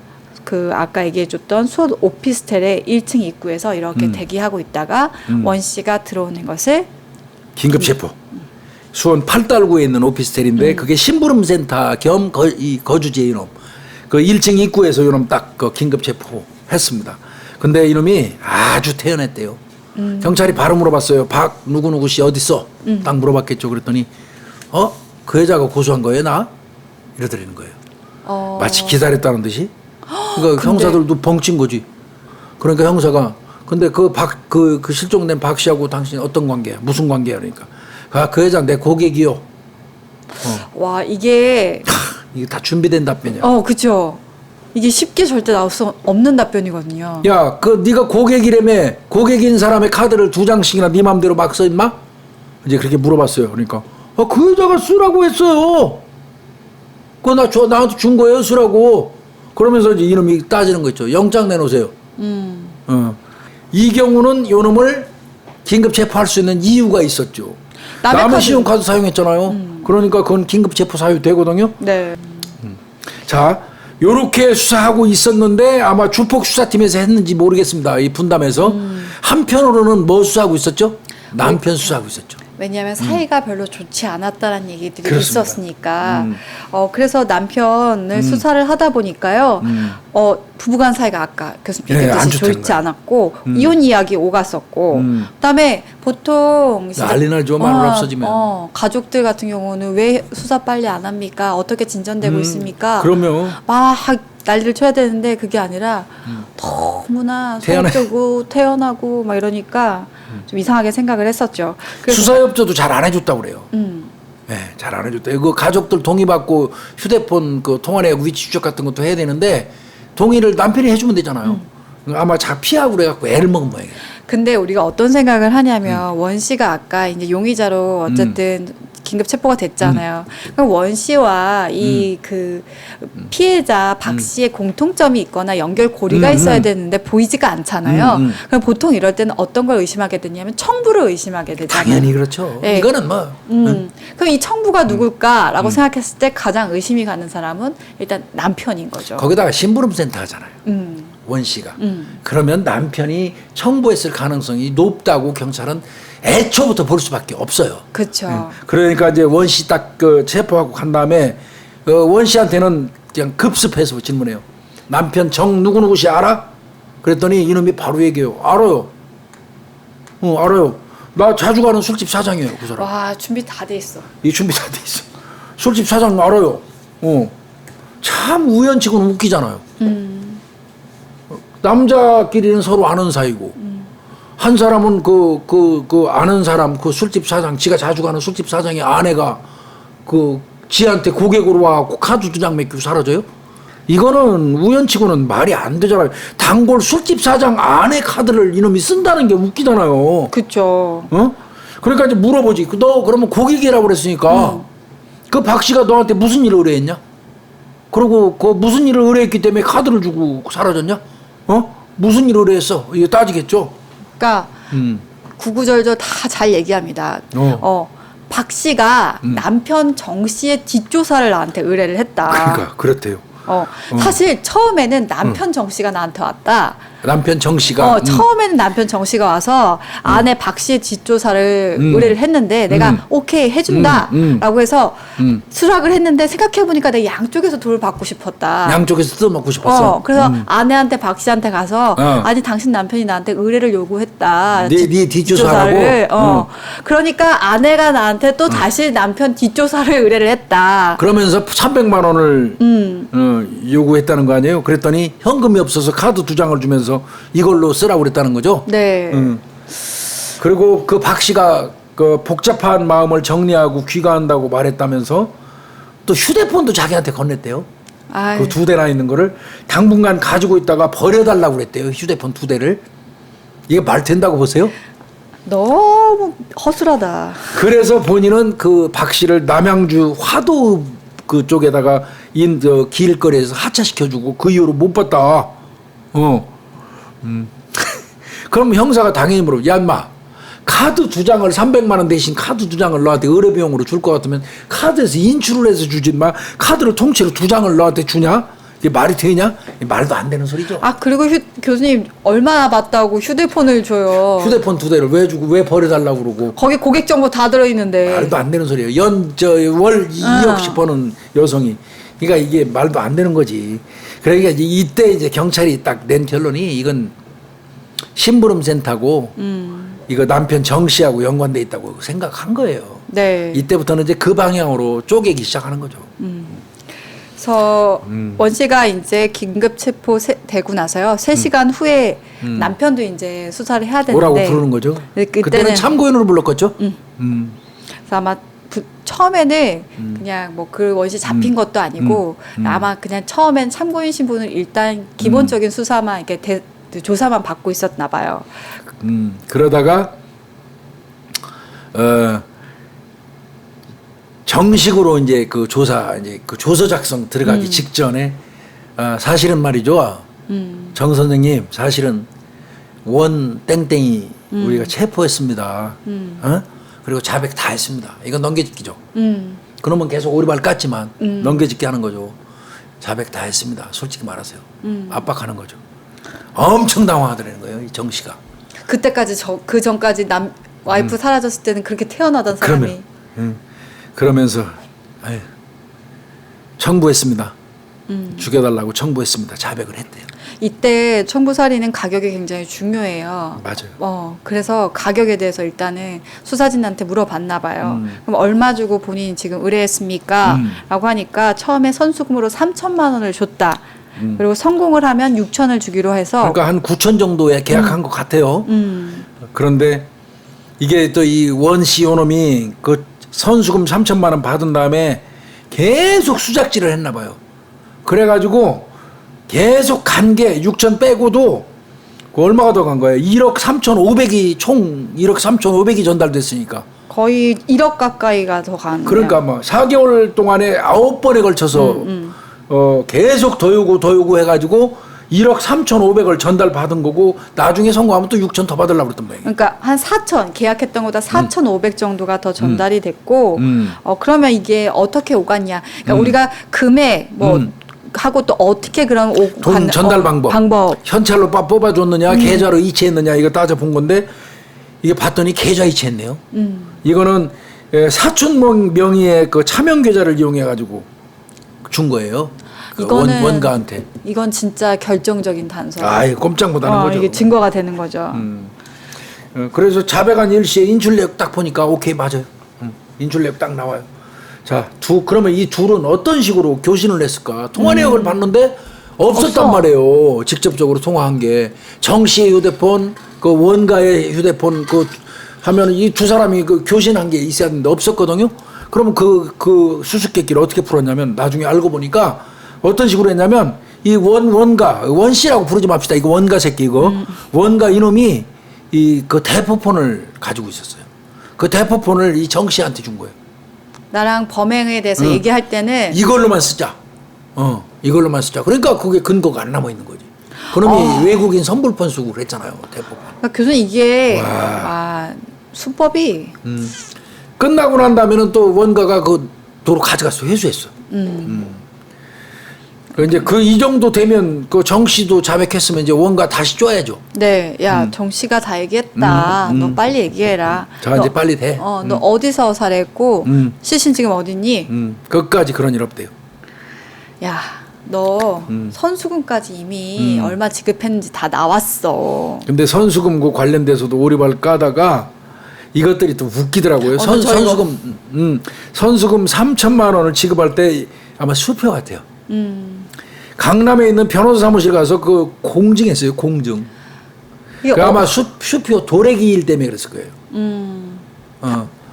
그 아까 얘기해줬던 수원 오피스텔의 1층 입구에서 이렇게 대기하고 있다가 원 씨가 들어오는 것을 긴급 체포. 수원 팔달구에 있는 오피스텔인데 그게 심부름센터 겸 거주지의 이놈. 그 1층 입구에서 이놈 딱 그 긴급 체포했습니다. 근데 이놈이 아주 태연했대요. 경찰이 바로 물어봤어요. 박 누구누구 씨 어딨어? 딱 물어봤겠죠. 그랬더니 그 여자가 고소한 거예요 나? 이러더라는 거예요. 마치 기다렸다는 듯이. 그러니까 형사들도 벙친 거지. 그러니까 형사가 근데 그 실종된 박 씨하고 당신 어떤 관계야? 무슨 관계야? 그러니까. 그 여자 내 고객이요. 와, 이게 이게 다 준비된 답변이야. 그죠. 이게 쉽게 절대 나올 수 없는 답변이거든요. 야, 네가 고객이라며 고객인 사람의 카드를 2장씩이나 네 맘대로 막 써 임마? 이제 그렇게 물어봤어요. 그러니까 그 여자가 쓰라고 했어요. 그거 나한테 준 거예요, 쓰라고. 그러면서 이제 이놈이 따지는 거 있죠. 영장 내놓으세요. 이 경우는 요놈을 긴급 체포할 수 있는 이유가 있었죠. 남의 신용카드 사용했잖아요. 그러니까 그건 긴급 체포 사유 되거든요. 네. 자, 요렇게 수사하고 있었는데 아마 주폭 수사팀에서 했는지 모르겠습니다. 이 분담에서. 한편으로는 뭐 수사하고 있었죠? 남편 수사하고 있었죠. 왜냐하면 사이가 별로 좋지 않았다는 얘기들이 그렇습니다. 있었으니까. 그래서 남편을 수사를 하다 보니까요. 부부간 사이가 아까 교수님 네, 안 얘기했듯이 좋다는 좋지 거예요. 않았고 이혼 이야기 오갔었고 그다음에 보통 난리 날죠. 마늘 없어지면. 가족들 같은 경우는 왜 수사 빨리 안 합니까? 어떻게 진전되고 있습니까? 그러면 막 난리를 쳐야 되는데 그게 아니라 너무나 태연해. 소극적이고 태연하고 막 이러니까 좀 이상하게 생각을 했었죠. 그래서 수사협조도 잘 안 해줬다고 그래요. 네, 잘 안 해줬다. 그 가족들 동의받고 휴대폰 그 통화 내역 위치 추적 같은 것도 해야 되는데 동의를 남편이 해주면 되잖아요. 아마 잘 피하고 그래갖고 애를 먹은 모양이에요. 근데 우리가 어떤 생각을 하냐면 원 씨가 아까 이제 용의자로 어쨌든 긴급 체포가 됐잖아요. 그럼 원 씨와 이 그 피해자 박 씨의 공통점이 있거나 연결고리가 있어야 되는데 보이지가 않잖아요. 그럼 보통 이럴 때는 어떤 걸 의심하게 되냐면 청부를 의심하게 되잖아요. 당연히 그렇죠. 네. 이거는 뭐 그럼 이 청부가 누굴까라고 생각했을 때 가장 의심이 가는 사람은 일단 남편인 거죠. 거기다가 심부름센터 하잖아요. 원 씨가. 그러면 남편이 청부했을 가능성이 높다고 경찰은 애초부터 볼 수밖에 없어요. 그렇죠. 그러니까 이제 원 씨 딱 그 체포하고 간 다음에 원 씨한테는 그냥 급습해서 질문해요. 남편 정 누구누구 씨 알아? 그랬더니 이놈이 바로 얘기해요. 알아요. 알아요. 나 자주 가는 술집 사장이에요. 그 사람. 와, 준비 다 돼 있어. 이 준비 다 돼 있어. 술집 사장 알아요. 참 우연치고는 웃기잖아요. 남자끼리는 서로 아는 사이고 한 사람은 그 아는 사람 그 술집 사장 지가 자주 가는 술집 사장의 아내가 그 지한테 고객으로 와갖고 카드 2장 맡기고 사라져요? 이거는 우연치고는 말이 안 되잖아요. 단골 술집 사장 아내 카드를 이놈이 쓴다는 게 웃기잖아요. 그렇죠. 그러니까 이제 물어보지. 너 그러면 고객이라고 그랬으니까 그 박 씨가 너한테 무슨 일을 의뢰했냐? 그리고 그 무슨 일을 의뢰했기 때문에 카드를 주고 사라졌냐? 무슨 일을 의뢰했어? 이거 따지겠죠? 그러니까 구구절절 다 잘 얘기합니다. 박 씨가 남편 정 씨의 뒷조사를 나한테 의뢰를 했다. 그러니까 그렇대요. 사실 처음에는 남편 정 씨가 나한테 왔다. 남편 정 씨가 처음에는 남편 정 씨가 와서 아내 박 씨의 뒷조사를 의뢰를 했는데 내가 오케이 해준다라고 해서 수락을 했는데 생각해보니까 내가 양쪽에서 돈을 받고 싶었다. 양쪽에서 뜯어먹고 싶었어. 그래서 아내한테 박 씨한테 가서 아니 당신 남편이 나한테 의뢰를 요구했다. 네 뒷조사라고. 그러니까 아내가 나한테 또 다시 남편 뒷조사를 의뢰를 했다. 그러면서 300만 원을 요구했다는 거 아니에요? 그랬더니 현금이 없어서 카드 2장을 주면서 이걸로 쓰라고 그랬다는 거죠. 네. 그리고 그 박 씨가 그 복잡한 마음을 정리하고 귀가한다고 말했다면서 또 휴대폰도 자기한테 건넸대요. 그 2대나 있는 거를 당분간 가지고 있다가 버려달라고 그랬대요. 휴대폰 2대를. 이게 말 된다고 보세요? 너무 허술하다. 그래서 본인은 그 박 씨를 남양주 화도 그쪽에다가 길거리에서 하차시켜주고 그 이후로 못 봤다. 그럼 형사가 당연히 물어. 야, 인마. 카드 2장을 300만 원 대신 카드 2장을 너한테 의뢰비용으로 줄 것 같으면 카드에서 인출을 해서 주지 마. 카드를 통째로 2장을 너한테 주냐? 이게 말이 되냐? 말도 안 되는 소리죠. 그리고 교수님 얼마나 받다고 휴대폰을 줘요. 휴대폰 2대를 왜 주고 왜 버려달라고 그러고. 거기 고객 정보 다 들어있는데. 말도 안 되는 소리예요. 월 2억씩 버는 여성이. 그러니까 이게 말도 안 되는 거지. 그러니까 이때 이제 경찰이 딱 낸 결론이 이건 심부름센터고 이거 남편 정 씨하고 연관돼 있다고 생각한 거예요. 네. 이때부터는 이제 그 방향으로 쪼개기 시작하는 거죠. 그래서 원 씨가 이제 긴급 체포되고 나서요. 3시간 후에 남편도 이제 수사를 해야 되는데 뭐라고 부르는 거죠? 네, 그때는 참고인으로 불렀겠죠? 그래서 아마 처음에는 그냥 뭐 그 원씨 잡힌 것도 아니고 아마 그냥 처음엔 참고인 신분을 일단 기본적인 수사만 이렇게 조사만 받고 있었나 봐요. 그러다가 정식으로 이제 그 조서 작성 들어가기 직전에 사실은 말이죠. 정 선생님 사실은 원 땡땡이 우리가 체포했습니다. 그리고 자백 다 했습니다. 이건 넘겨짓기죠. 그러면 계속 오리발 깠지만 넘겨짓기 하는 거죠. 자백 다 했습니다. 솔직히 말하세요. 압박하는 거죠. 엄청 당황하더라는 거예요. 이 정 씨가. 그때까지 그 전까지 와이프 사라졌을 때는 그렇게 태어나던 사람이. 그러면서 아유, 청부했습니다. 죽여달라고 청부했습니다. 자백을 했대요. 이때 청부살인은 가격이 굉장히 중요해요. 맞아요. 그래서 가격에 대해서 일단은 수사진한테 물어봤나 봐요. 그럼 얼마 주고 본인이 지금 의뢰했습니까? 라고 하니까 처음에 선수금으로 3천만 원을 줬다. 그리고 성공을 하면 6천을 주기로 해서 그러니까 한 9천 정도에 계약한 것 같아요. 그런데 이게 또 이 원 씨 요놈이 그 선수금 3천만 원 받은 다음에 계속 수작질을 했나 봐요. 그래가지고 계속 간 게 6천 빼고도 그 얼마가 더 간 거예요? 1억 3,500이 총 1억 3,500이 전달됐으니까 거의 1억 가까이가 더 간. 그러니까 뭐 4개월 동안에 9번에 걸쳐서 계속 더 요구 해가지고 1억 3,500을 전달받은 거고 나중에 선고하면 또 6천 더 받으려고 그랬던 모양이에요. 그러니까 한 4천 계약했던 것보다 4,500 정도가 더 전달이 됐고 그러면 이게 어떻게 오갔냐? 그러니까 우리가 금액 하고 또 어떻게 그럼 돈 전달 방법 현찰로 뽑아줬느냐 계좌로 이체했느냐 이거 따져본 건데 이게 봤더니 계좌 이체했네요. 이거는 사촌 명의의 그 차명 계좌를 이용해 가지고 준 거예요. 그 원가한테. 이건 진짜 결정적인 단서. 아이 꼼짝 못하는 거죠. 이게 증거가 되는 거죠. 그래서 자백한 일시에 인출내역 딱 보니까 오케이 맞아요. 인출내역 딱 나와요. 자, 그러면 이 둘은 어떤 식으로 교신을 했을까? 통화 내역을 봤는데 없었단 말이에요. 직접적으로 통화한 게. 정 씨의 휴대폰, 그 원가의 휴대폰 하면 이 두 사람이 그 교신한 게 있어야 되는데 없었거든요. 그러면 그 수수께끼를 어떻게 풀었냐면 나중에 알고 보니까 어떤 식으로 했냐면 이 원 씨라고 부르지 맙시다. 이거 원가 새끼 이거. 원가 이놈이 그 대포폰을 가지고 있었어요. 그 대포폰을 이 정 씨한테 준 거예요. 나랑 범행에 대해서 얘기할 때는 이걸로만 쓰자. 이걸로만 쓰자. 그러니까 그게 근거가 안 남아 있는 거지. 그놈이 외국인 선불폰 쓰고 그랬잖아요. 대포폰. 그러니까 교수님 이게 수법이 끝나고 난 다음에는 또 원가가 그 도로 가져갔어. 회수했어. 이제 이 정도 되면 그 정 씨도 자백했으면 이제 원가 다시 줘야죠. 네, 야, 정 씨가 다 얘기했다. 너 빨리 얘기해라. 자, 이제 빨리 돼. 너 어디서 살해했고 시신 지금 어딨니? 끝까지 그런 일 없대요. 야, 너 선수금까지 이미 얼마 지급했는지 다 나왔어. 근데 선수금 관련돼서도 오리발 까다가 이것들이 또 웃기더라고요. 선수금 3천만 원을 지급할 때 아마 수표 같아요. 강남에 있는 변호사 사무실 가서 그 공증했어요. 공증. 그 아마 수표 도래기일 때문에 그랬을 거예요.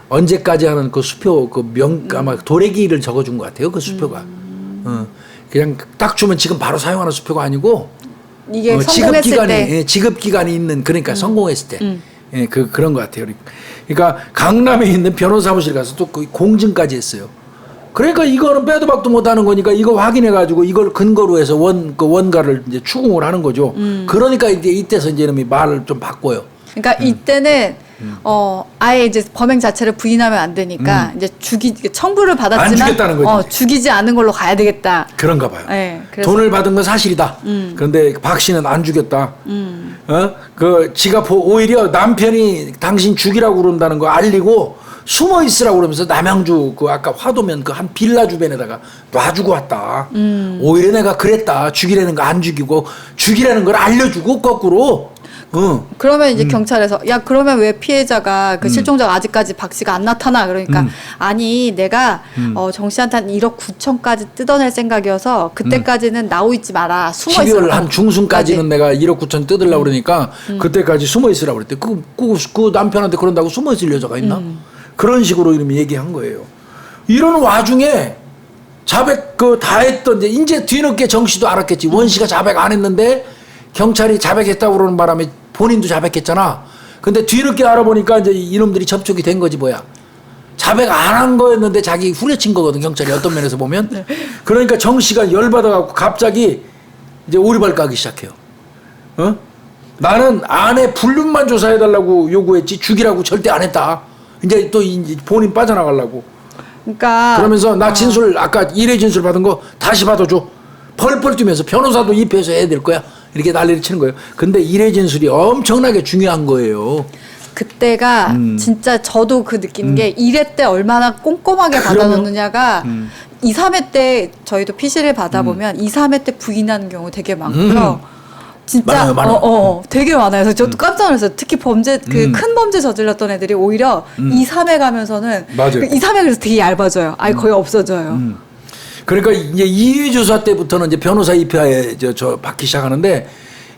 언제까지 하는 그 수표 아마 도래기일을 적어준 것 같아요. 그 수표가. 그냥 딱 주면 지금 바로 사용하는 수표가 아니고 이게 성공했을 때 지급 기간이 있는 그러니까 성공했을 때 그런 것 같아요. 그러니까 강남에 있는 변호사 사무실 가서 또 그 공증까지 했어요. 그러니까 이거는 빼도 박도 못하는 거니까 이거 확인해 가지고 이걸 근거로 해서 원가를 이제 추궁을 하는 거죠. 그러니까 이제 이때서 이제 이놈이 말을 좀 바꿔요. 그러니까 이때는 아예 이제 범행 자체를 부인하면 안 되니까 이제 청부를 받았지만 안 주겠다는 거지. 죽이지 않은 걸로 가야 되겠다. 그런가 봐요. 네, 그래서 돈을 받은 건 사실이다. 그런데 박 씨는 안 주겠다. 지가 오히려 남편이 당신 죽이라고 그런다는 거 알리고 숨어 있으라고 그러면서 남양주 아까 화도면 한 빌라 주변에다가 놔주고 왔다. 오히려 내가 그랬다. 죽이라는 거 안 죽이고 죽이라는 걸 알려주고 거꾸로 그러면 이제 경찰에서 야 그러면 왜 피해자가 그 실종자가 아직까지 박 씨가 안 나타나 그러니까 아니 내가 정 씨한테 한 1억 9천까지 뜯어낼 생각이어서 그때까지는 나오 있지 마라 숨어 12월 있어라. 한 중순까지는 내가 1억 9천 뜯으려고 그러니까 그때까지 숨어 있으라고 그랬대. 그 남편한테 그런다고 숨어 있을 여자가 있나? 그런 식으로 이름이 얘기한 거예요. 이런 와중에 자백 다 했던 이제 뒤늦게 정 씨도 알았겠지. 원 씨가 자백 안 했는데 경찰이 자백했다고 그러는 바람에 본인도 자백했잖아. 근데 뒤늦게 알아보니까 이제 이놈들이 접촉이 된 거지 뭐야. 자백 안 한 거였는데 자기 후려친 거거든 경찰이 어떤 면에서 보면. 네. 그러니까 정 씨가 열받아갖고 갑자기 이제 오리발 까기 시작해요. 나는 아내 불륜만 조사해달라고 요구했지 죽이라고 절대 안 했다. 이제 또 본인 빠져나가려고. 그러니까 그러면서 나 진술 아까 1회 진술 받은 거 다시 받아줘. 펄펄 뛰면서 변호사도 입회해서 해야 될 거야. 이렇게 난리를 치는 거예요. 근데 1회 진술이 엄청나게 중요한 거예요. 그때가 진짜 저도 그 느끼는 게 1회 때 얼마나 꼼꼼하게 받아놓느냐가 2, 3회 때 저희도 PC를 받아보면 2, 3회 때 부인하는 경우 되게 많고요. 진짜 많아요. 되게 많아요. 그래서 저도 깜짝 놀랐어요. 특히 범죄 그 큰 범죄 저질렀던 애들이 오히려 2, 3회 가면서는 맞아요. 그 2, 3회 그래서 되게 얇아져요. 아예 거의 없어져요. 그러니까 이제 2회 조사 때부터는 이제 변호사 입회에 저 받기 시작하는데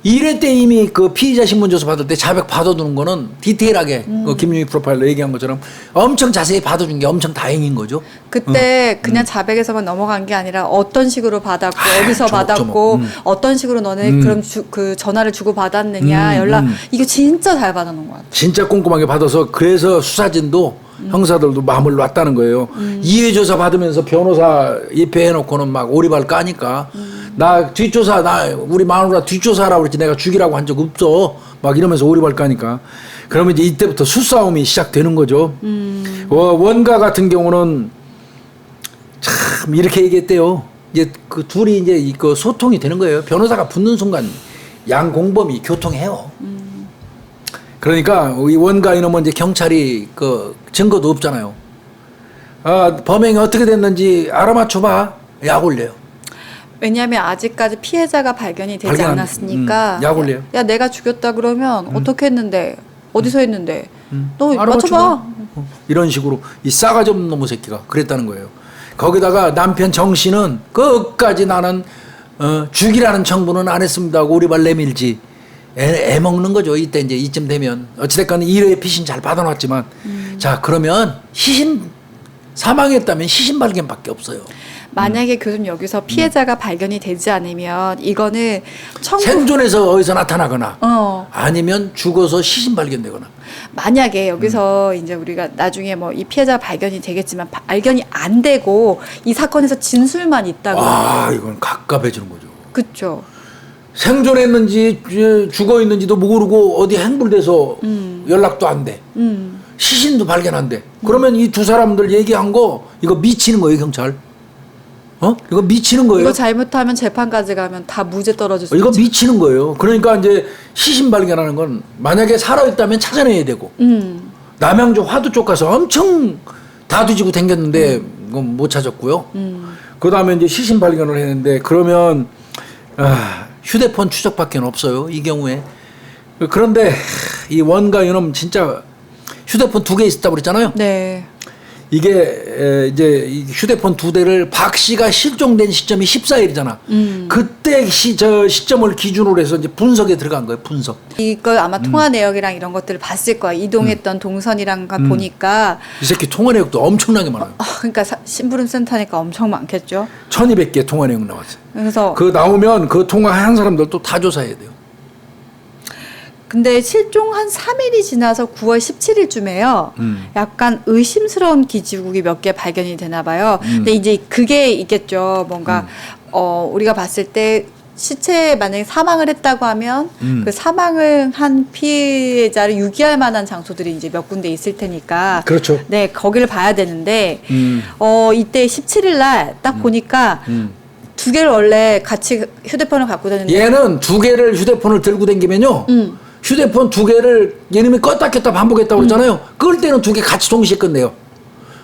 1회 때 이미 그 피의자 신문조서 받을 때 자백 받아두는 거는 디테일하게 그 김유희 프로파일러 얘기한 것처럼 엄청 자세히 받아준 게 엄청 다행인 거죠. 그때 그냥 자백에서만 넘어간 게 아니라 어떤 식으로 받았고 어디서 받았고 어떤 식으로 너네 그럼 그 전화를 주고 받았느냐 연락 이거 진짜 잘 받아놓은 것 같아요. 진짜 꼼꼼하게 받아서 그래서 수사진도 형사들도 마음을 놨다는 거예요. 2회 조사 받으면서 변호사 입회해놓고는 막 오리발 까니까 나 뒷조사 우리 마누라 뒷조사하라고 그랬지 내가 죽이라고 한 적 없어 막 이러면서 오리발 까니까 그러면 이제 이때부터 수싸움이 시작되는 거죠. 원가 같은 경우는 참 이렇게 얘기했대요. 이제 그 둘이 이제 그 소통이 되는 거예요. 변호사가 붙는 순간 양 공범이 교통해요. 그러니까 이 원가 이놈은 이제 경찰이 그 증거도 없잖아요. 범행이 어떻게 됐는지 알아맞혀봐. 약 올려요. 왜냐하면 아직까지 피해자가 발견이 되지 않았으니까 약 올려요. 야 내가 죽였다 그러면 어떻게 했는데 어디서 했는데 너 알아맞혀봐. 맞춰봐. 이런 식으로 이 싸가지 없는 놈의 새끼가 그랬다는 거예요. 거기다가 남편 정 씨는 끝까지 나는 죽이라는 청구는 안 했습니다 하고 오리발 내밀지 애 먹는 거죠. 이때 이제 이쯤 되면 어찌됐건 1회 피신 잘 받아놨지만 자 그러면 사망했다면 시신 발견밖에 없어요. 만약에 교수님 여기서 피해자가 발견이 되지 않으면 이거는 생존해서 어디서 나타나거나 아니면 죽어서 시신 발견되거나 만약에 여기서 이제 우리가 나중에 뭐 이 피해자 발견이 되겠지만 발견이 안 되고 이 사건에서 진술만 있다고 이건 갑갑해지는 거죠. 그렇죠. 생존했는지 죽어 있는지도 모르고 어디 행불돼서 연락도 안 돼. 시신도 발견 안 돼. 그러면 이 두 사람들 얘기한 거 이거 미치는 거예요, 경찰. 이거 미치는 거예요. 이거 잘못하면 재판까지 가면 다 무죄 떨어질 수 이거 있죠. 미치는 거예요. 그러니까 이제 시신 발견하는 건 만약에 살아있다면 찾아내야 되고 남양주 화두 쪽 가서 엄청 다 뒤지고 댕겼는데 이건 못 찾았고요. 그다음에 이제 시신 발견을 했는데 그러면 휴대폰 추적밖에 없어요. 이 경우에. 그런데 이 원가 이놈 진짜 휴대폰 2개 있었다고 그랬잖아요. 네. 이게 이제 이 휴대폰 2대를 박 씨가 실종된 시점이 14일이잖아. 그때 시점을 기준으로 해서 이제 분석에 들어간 거예요. 분석. 이거 아마 통화 내역이랑 이런 것들을 봤을 거야. 이동했던 동선이랑 보니까 이 새끼 통화 내역도 엄청나게 많아요. 그러니까 심부름 센터니까 엄청 많겠죠. 1200개 통화 내역 나왔어요. 그래서 그 나오면 그 통화한 사람들도 다 조사해야 돼요. 근데 실종 한 3일이 지나서 9월 17일쯤에요. 약간 의심스러운 기지국이 몇 개 발견이 되나 봐요. 근데 이제 그게 있겠죠. 뭔가 우리가 봤을 때 시체 만약에 사망을 했다고 하면 그 사망을 한 피해자를 유기할 만한 장소들이 이제 몇 군데 있을 테니까 그렇죠. 네, 거기를 봐야 되는데 이때 17일 날 딱 보니까 2개를 원래 같이 휴대폰을 갖고 다녔는데 얘는 2개를 휴대폰을 들고 다니면요. 휴대폰 2개를 얘님이 껐다 켰다 반복했다고 그랬잖아요. 끌 때는 2개 같이 동시에 끝내요.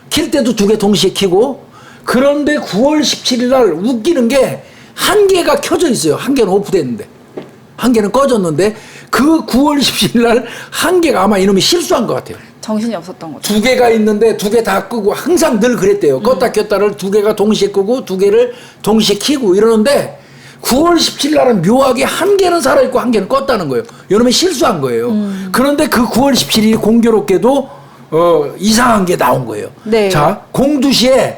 킬 때도 2개 동시에 키고. 그런데 9월 17일 날 웃기는 게 1개가 켜져 있어요. 1개는 오프됐는데. 1개는 꺼졌는데 그 9월 17일 날 한 개가 아마 이놈이 실수한 것 같아요. 정신이 없었던 거죠. 두 개가 있는데 두 개 다 끄고 항상 늘 그랬대요. 껐다 켰다를 두 개가 동시에 끄고 두 개를 동시에 켜고 이러는데 9월 17일 날은 묘하게 한 개는 살아있고 한 개는 껐다는 거예요. 이놈이 실수한 거예요. 그런데 그 9월 17일이 공교롭게도 이상한 게 나온 거예요. 네. 자, 02시에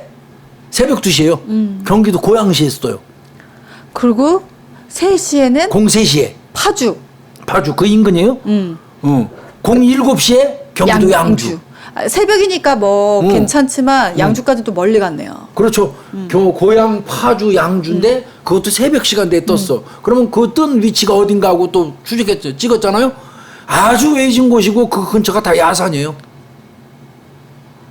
새벽 2시에요. 경기도 고양시에서 떠요. 그리고 3시에는 03시에 파주. 그 인근이에요. 07시에 경기도 양주. 새벽이니까 뭐 괜찮지만 양주까지도 멀리 갔네요. 그렇죠. 고향 파주 양주인데 그것도 새벽 시간대에 떴어. 그러면 그 뜬 위치가 어딘가 하고 또 추적했죠. 찍었잖아요. 아주 외진 곳이고 그 근처가 다 야산이에요.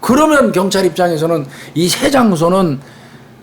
그러면 경찰 입장에서는 이 세 장소는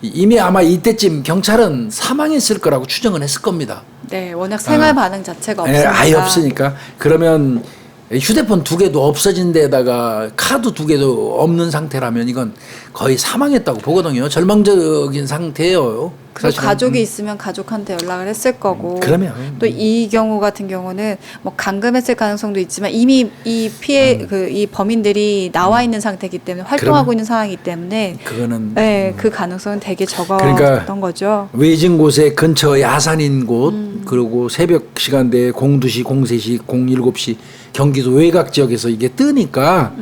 이미 아마 이때쯤 경찰은 사망했을 거라고 추정을 했을 겁니다. 네, 워낙 생활 반응 자체가 예, 없으니까. 아예 없으니까. 그러면 휴대폰 2개도 없어진 데다가 카드 2개도 없는 상태라면 이건 거의 사망했다고 보거든요. 절망적인 상태예요. 그리고 가족이 있으면 가족한테 연락을 했을 거고. 그러면 또 이 경우 같은 경우는 뭐 감금했을 가능성도 있지만 이미 이 피해 이 범인들이 나와 있는 상태이기 때문에 활동하고 있는 상황이기 때문에 그거는 네, 그 가능성은 되게 적었던 그러니까 거죠. 외진 곳에 근처 야산인 곳 그리고 새벽 시간대에 02시, 03시, 07시 경기도 외곽 지역에서 이게 뜨니까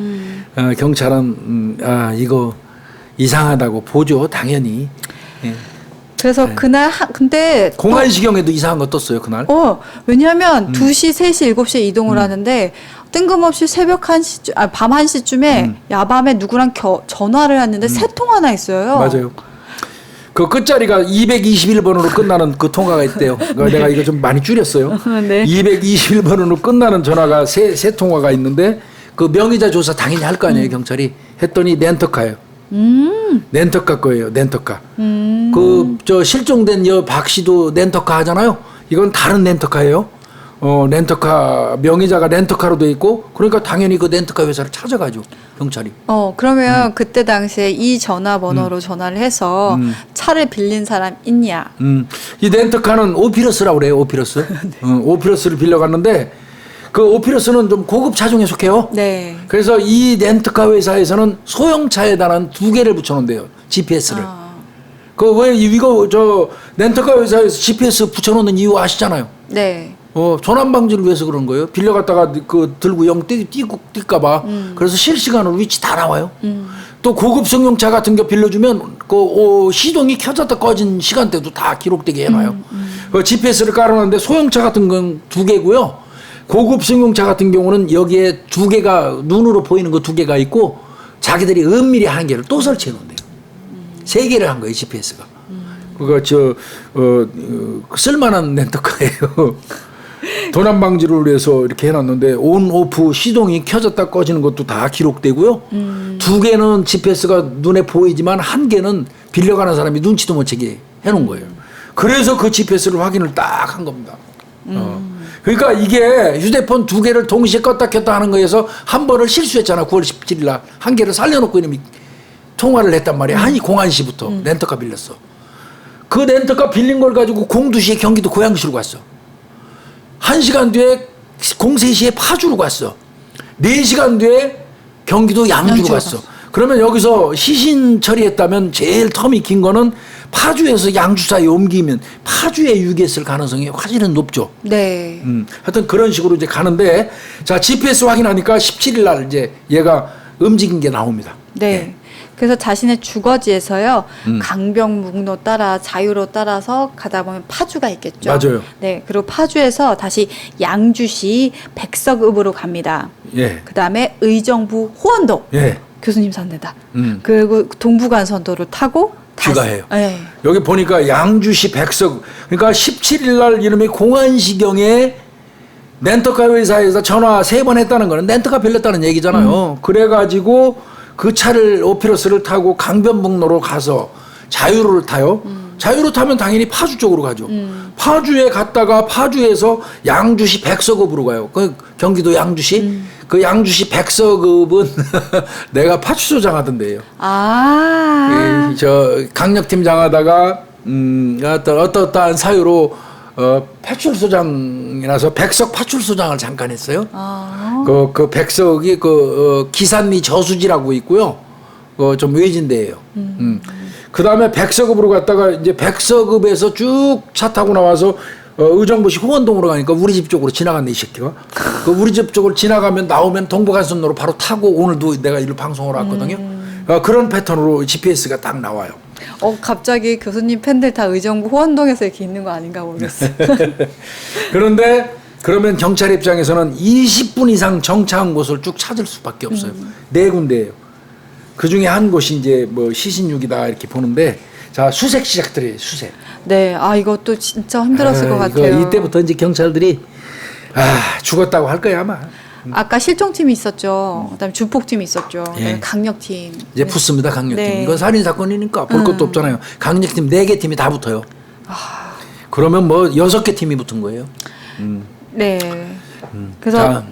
경찰은 이거 이상하다고 보죠. 당연히. 예. 그래서 그날 근데 공안시경에도 이상한 거 떴어요. 그날. 왜냐하면 2시, 3시, 7시에 이동을 하는데 뜬금없이 새벽 1시, 밤 1시쯤에 야밤에 누구랑 전화를 했는데 세 통화나 했어요. 맞아요. 그 끝자리가 221번으로 끝나는 그 통화가 있대요. 그러니까 내가 이거 좀 많이 줄였어요. 네. 221번으로 끝나는 전화가 세 통화가 있는데 그 명의자 조사 당연히 할 거 아니에요. 경찰이. 했더니 렌터카예요. 렌터카 거예요. 렌터카. 그 저 실종된 박 씨도 렌터카 하잖아요. 이건 다른 렌터카예요. 렌터카 명의자가 렌터카로 돼 있고 그러니까 당연히 그 렌터카 회사를 찾아가죠. 경찰이. 그러면 그때 당시에 이 전화번호로 전화를 해서 차를 빌린 사람 있냐? 이 렌터카는 오피러스라고 그래요. 오피러스. 네. 오피러스를 빌려갔는데 그 오피러스는 좀 고급 차종에 속해요. 네. 그래서 이 렌터카 회사에서는 소형차에다는 2개를 붙여놓은대요. GPS를. 그 왜 이거 저 렌터카 회사에서 GPS 붙여놓는 이유 아시잖아요. 네. 조난 방지를 위해서 그런 거예요. 빌려갔다가 그 들고 뛸까봐. 그래서 실시간으로 위치 다 나와요. 또 고급 승용차 같은 거 빌려주면 그 시동이 켜졌다 꺼진 시간대도 다 기록되게 해놔요. 그 GPS를 깔아놨는데 소형차 같은 건 2개고요. 고급 승용차 같은 경우는 여기에 2개가 눈으로 보이는 거 2개가 있고 자기들이 은밀히 한 개를 또 설치해 놓은대요. 3개를 한 거예요, GPS가. 그거 쓸만한 렌터카예요. 도난 방지를 위해서 이렇게 해놨는데 온 오프 시동이 켜졌다 꺼지는 것도 다 기록되고요. 2개는 GPS가 눈에 보이지만 1개는 빌려가는 사람이 눈치도 못 채게 해놓은 거예요. 그래서 그 GPS를 확인을 딱 한 겁니다. 그러니까 이게 휴대폰 2개를 동시에 껐다 켰다 하는 거에서 한 번을 실수했잖아. 9월 17일 날. 1개를 살려놓고 이놈이 통화를 했단 말이야. 한이 공안시부터 렌터카 빌렸어. 그 렌터카 빌린 걸 가지고 02시에 경기도 고양시로 갔어. 1시간 뒤에 03시에 파주로 갔어. 4시간 뒤에 경기도 양주로 갔어. 그러면 여기서 시신 처리했다면 제일 텀이 긴 거는 파주에서 양주 사이에 옮기면 파주에 유기했을 가능성이 훨씬 높죠. 네. 하여튼 그런 식으로 이제 가는데 자, GPS 확인하니까 17일 날 이제 얘가 움직인 게 나옵니다. 네. 그래서 자신의 주거지에서요 강변북로 따라 자유로 따라서 가다 보면 파주가 있겠죠. 맞아요. 네, 그리고 파주에서 다시 양주시 백석읍으로 갑니다. 예. 그 다음에 의정부 호원동. 예. 교수님 산대다. 그리고 동부간선도를 타고 귀가해요. 네. 여기 보니까 양주시 백석 그러니까 17일 날 이름이 공안시경에 렌터카 회사에서 전화 3번 했다는 거는 렌터카 빌렸다는 얘기잖아요. 그래가지고 그 차를 오피러스를 타고 강변북로로 가서 자유로를 타요. 자유로 타면 당연히 파주 쪽으로 가죠. 파주에 갔다가 파주에서 양주시 백석읍으로 가요. 그 경기도 양주시. 그 양주시 백석읍은 내가 파출소장 하던데요. 아. 저 강력팀장 하다가 어떠한 사유로 파출소장이라서 백석 파출소장을 잠깐 했어요. 아. 그 백석이 기산리 저수지라고 있고요. 좀 외진 데예요. 그 다음에 백서급으로 갔다가 이제 백서급에서 쭉 차 타고 나와서 의정부시 후원동으로 가니까 우리 집 쪽으로 지나갔네 이 새끼가. 그 우리 집 쪽으로 지나가면 나오면 동부간선로로 바로 타고 오늘도 내가 일로 방송을 왔거든요. 그런 패턴으로 GPS가 딱 나와요. 갑자기 교수님 팬들 다 의정부 호원동에서 이렇게 있는 거 아닌가 모르겠어요. 그런데 그러면 경찰 입장에서는 20분 이상 정차한 곳을 쭉 찾을 수밖에 없어요. 네 군데예요. 그 중에 한 곳이 이제 뭐 시신육이다 이렇게 보는데, 자 수색 시작들이에요. 수색. 네, 이것도 진짜 힘들었을 것 같아요. 이때부터 이제 경찰들이 죽었다고 할 거야 아마. 아까 실종팀이 있었죠. 그다음에 주폭팀이 있었죠. 예. 강력팀. 이제 붙습니다. 강력팀. 네. 이건 살인 사건이니까 볼 것도 없잖아요. 강력팀 4개 팀이 다 붙어요. 그러면 뭐 6개 팀이 붙은 거예요. 네. 그래서 자,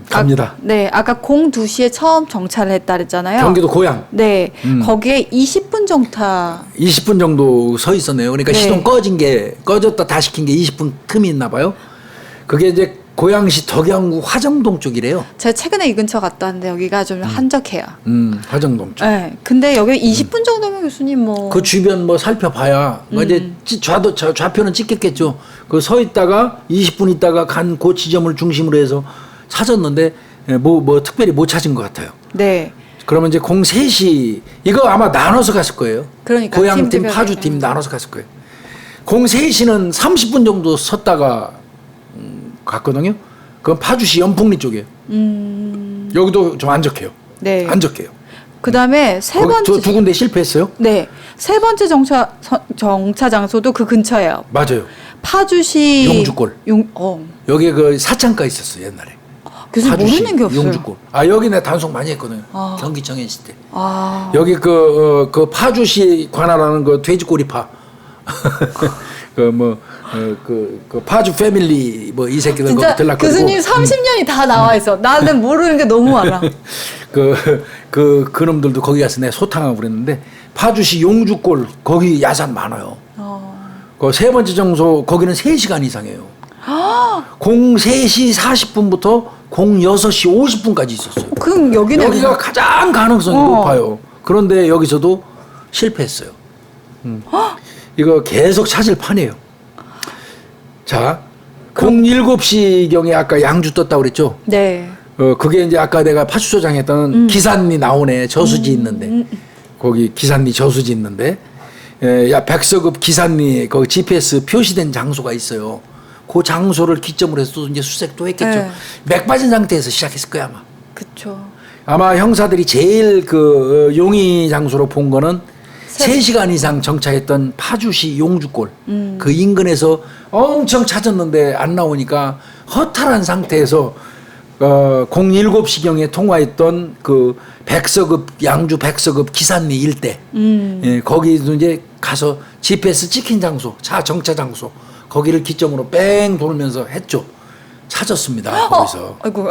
갑니다. 네, 아까 02시에 처음 정찰을 했다 그랬잖아요. 경기도 고양. 네, 거기에 20분 정타. 20분 정도 서 있었네요. 그러니까 네. 시동 꺼졌다 다시 킨 게 20분 틈이 있나 봐요. 그게 이제 고양시 덕양구 화정동 쪽이래요. 제가 최근에 이 근처 갔다 왔는데 여기가 좀 한적해요. 화정동 쪽. 네, 근데 여기 20분 정도면 교수님 뭐. 그 주변 뭐 살펴봐야 이제 좌표는 찍겠겠죠. 그 서 있다가 20분 있다가 간 그 지점을 중심으로 해서 찾았는데 뭐 특별히 못 찾은 것 같아요. 네. 그러면 이제 03시 이거 아마 나눠서 갔을 거예요. 그러니까 고양팀, 팀들이- 파주팀 나눠서 갔을 거예요. 03시는 30분 정도 섰다가 갔거든요. 그건 파주시 연풍리 쪽이에요. 여기도 좀 안적해요. 네. 안적해요. 그다음에 세 번째. 두 군데 실패했어요. 네, 세 번째 정차 장소도 그 근처예요. 맞아요. 파주시 용주골. 여기 그 사창가 있었어요 옛날에. 교수님 파주시 모르는 게 없어요. 용주골. 여기 내가 단속 많이 했거든요. 경기청에 있을 때. 여기 그 파주시 관할하는 그 돼지꼬리파. 그 파주 패밀리 뭐 이 새끼들 거기 진짜 들락거리고. 교수님 30년이 다 나와 있어. 나는 모르는 게 너무 많아. 그놈들도 거기 가서 내가 소탕하고 그랬는데 파주시 용주골 거기 야산 많아요. 그 세 번째 장소 거기는 3시간 이상이에요. 03시 40분부터 06시 50분까지 있었어요. 그럼 여기는 여기가 가장 가능성이 높아요. 그런데 여기서도 실패했어요. 이거 계속 찾을 판이에요. 자, 07시경에 아까 양주 떴다고 그랬죠? 네. 그게 이제 아까 내가 파출소장 했던 기산리 나오네. 저수지 있는데. 거기 기산리 저수지 있는데. 백서급 기산리 그 GPS 표시된 장소가 있어요. 그 장소를 기점으로 해서 또 이제 수색도 했겠죠. 네. 맥 빠진 상태에서 시작했을 거야, 아마. 그쵸. 아마 형사들이 제일 그 용의 장소로 본 거는 3시간 이상 정차했던 파주시 용주골 그 인근에서 엄청 찾았는데 안 나오니까 허탈한 상태에서 07시경에 통화했던 그 양주 백서급 기산리 일대 거기도 이제 가서 GPS 찍힌 장소 정차 장소 거기를 기점으로 뺑 돌면서 했죠. 찾았습니다. 거기서. 아이고.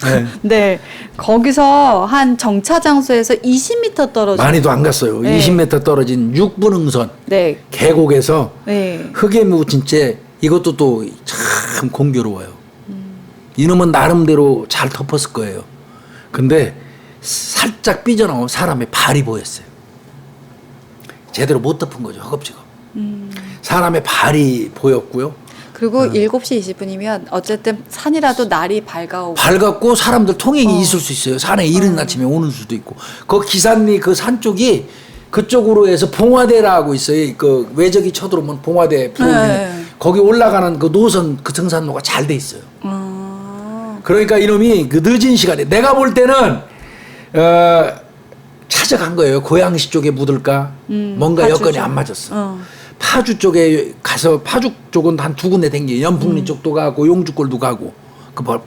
네. 네. 거기서 한 정차 장소에서 20m 떨어져. 많이도 안 갔어요. 네. 20m 떨어진 육분응선 네. 계곡에서 네. 흙에 묻은 채 이것도 또 참 공교로워요. 이놈은 나름대로 잘 덮었을 거예요. 근데 살짝 삐져나온 사람의 발이 보였어요. 제대로 못 덮은 거죠. 허겁지겁. 사람의 발이 보였고요. 그리고 7시 20분이면 어쨌든 산이라도 날이 밝아오고. 밝았고 사람들 통행이 있을 수 있어요. 산에 이른 아침에 오는 수도 있고. 그 기산리 그 산 쪽이 그쪽으로 해서 봉화대라고 있어요. 그 외적이 쳐들어오면 봉화대 부르면 네. 거기 올라가는 그 노선 그 등산로가 잘 돼 있어요. 그러니까 이놈이 그 늦은 시간에 내가 볼 때는 찾아간 거예요. 고양시 쪽에 묻을까? 뭔가 파주 여건이 쪽. 안 맞았어. 파주 쪽에 가서 파주 쪽은 한 2군데 댕겨. 연풍리 쪽도 가고 용주골도 가고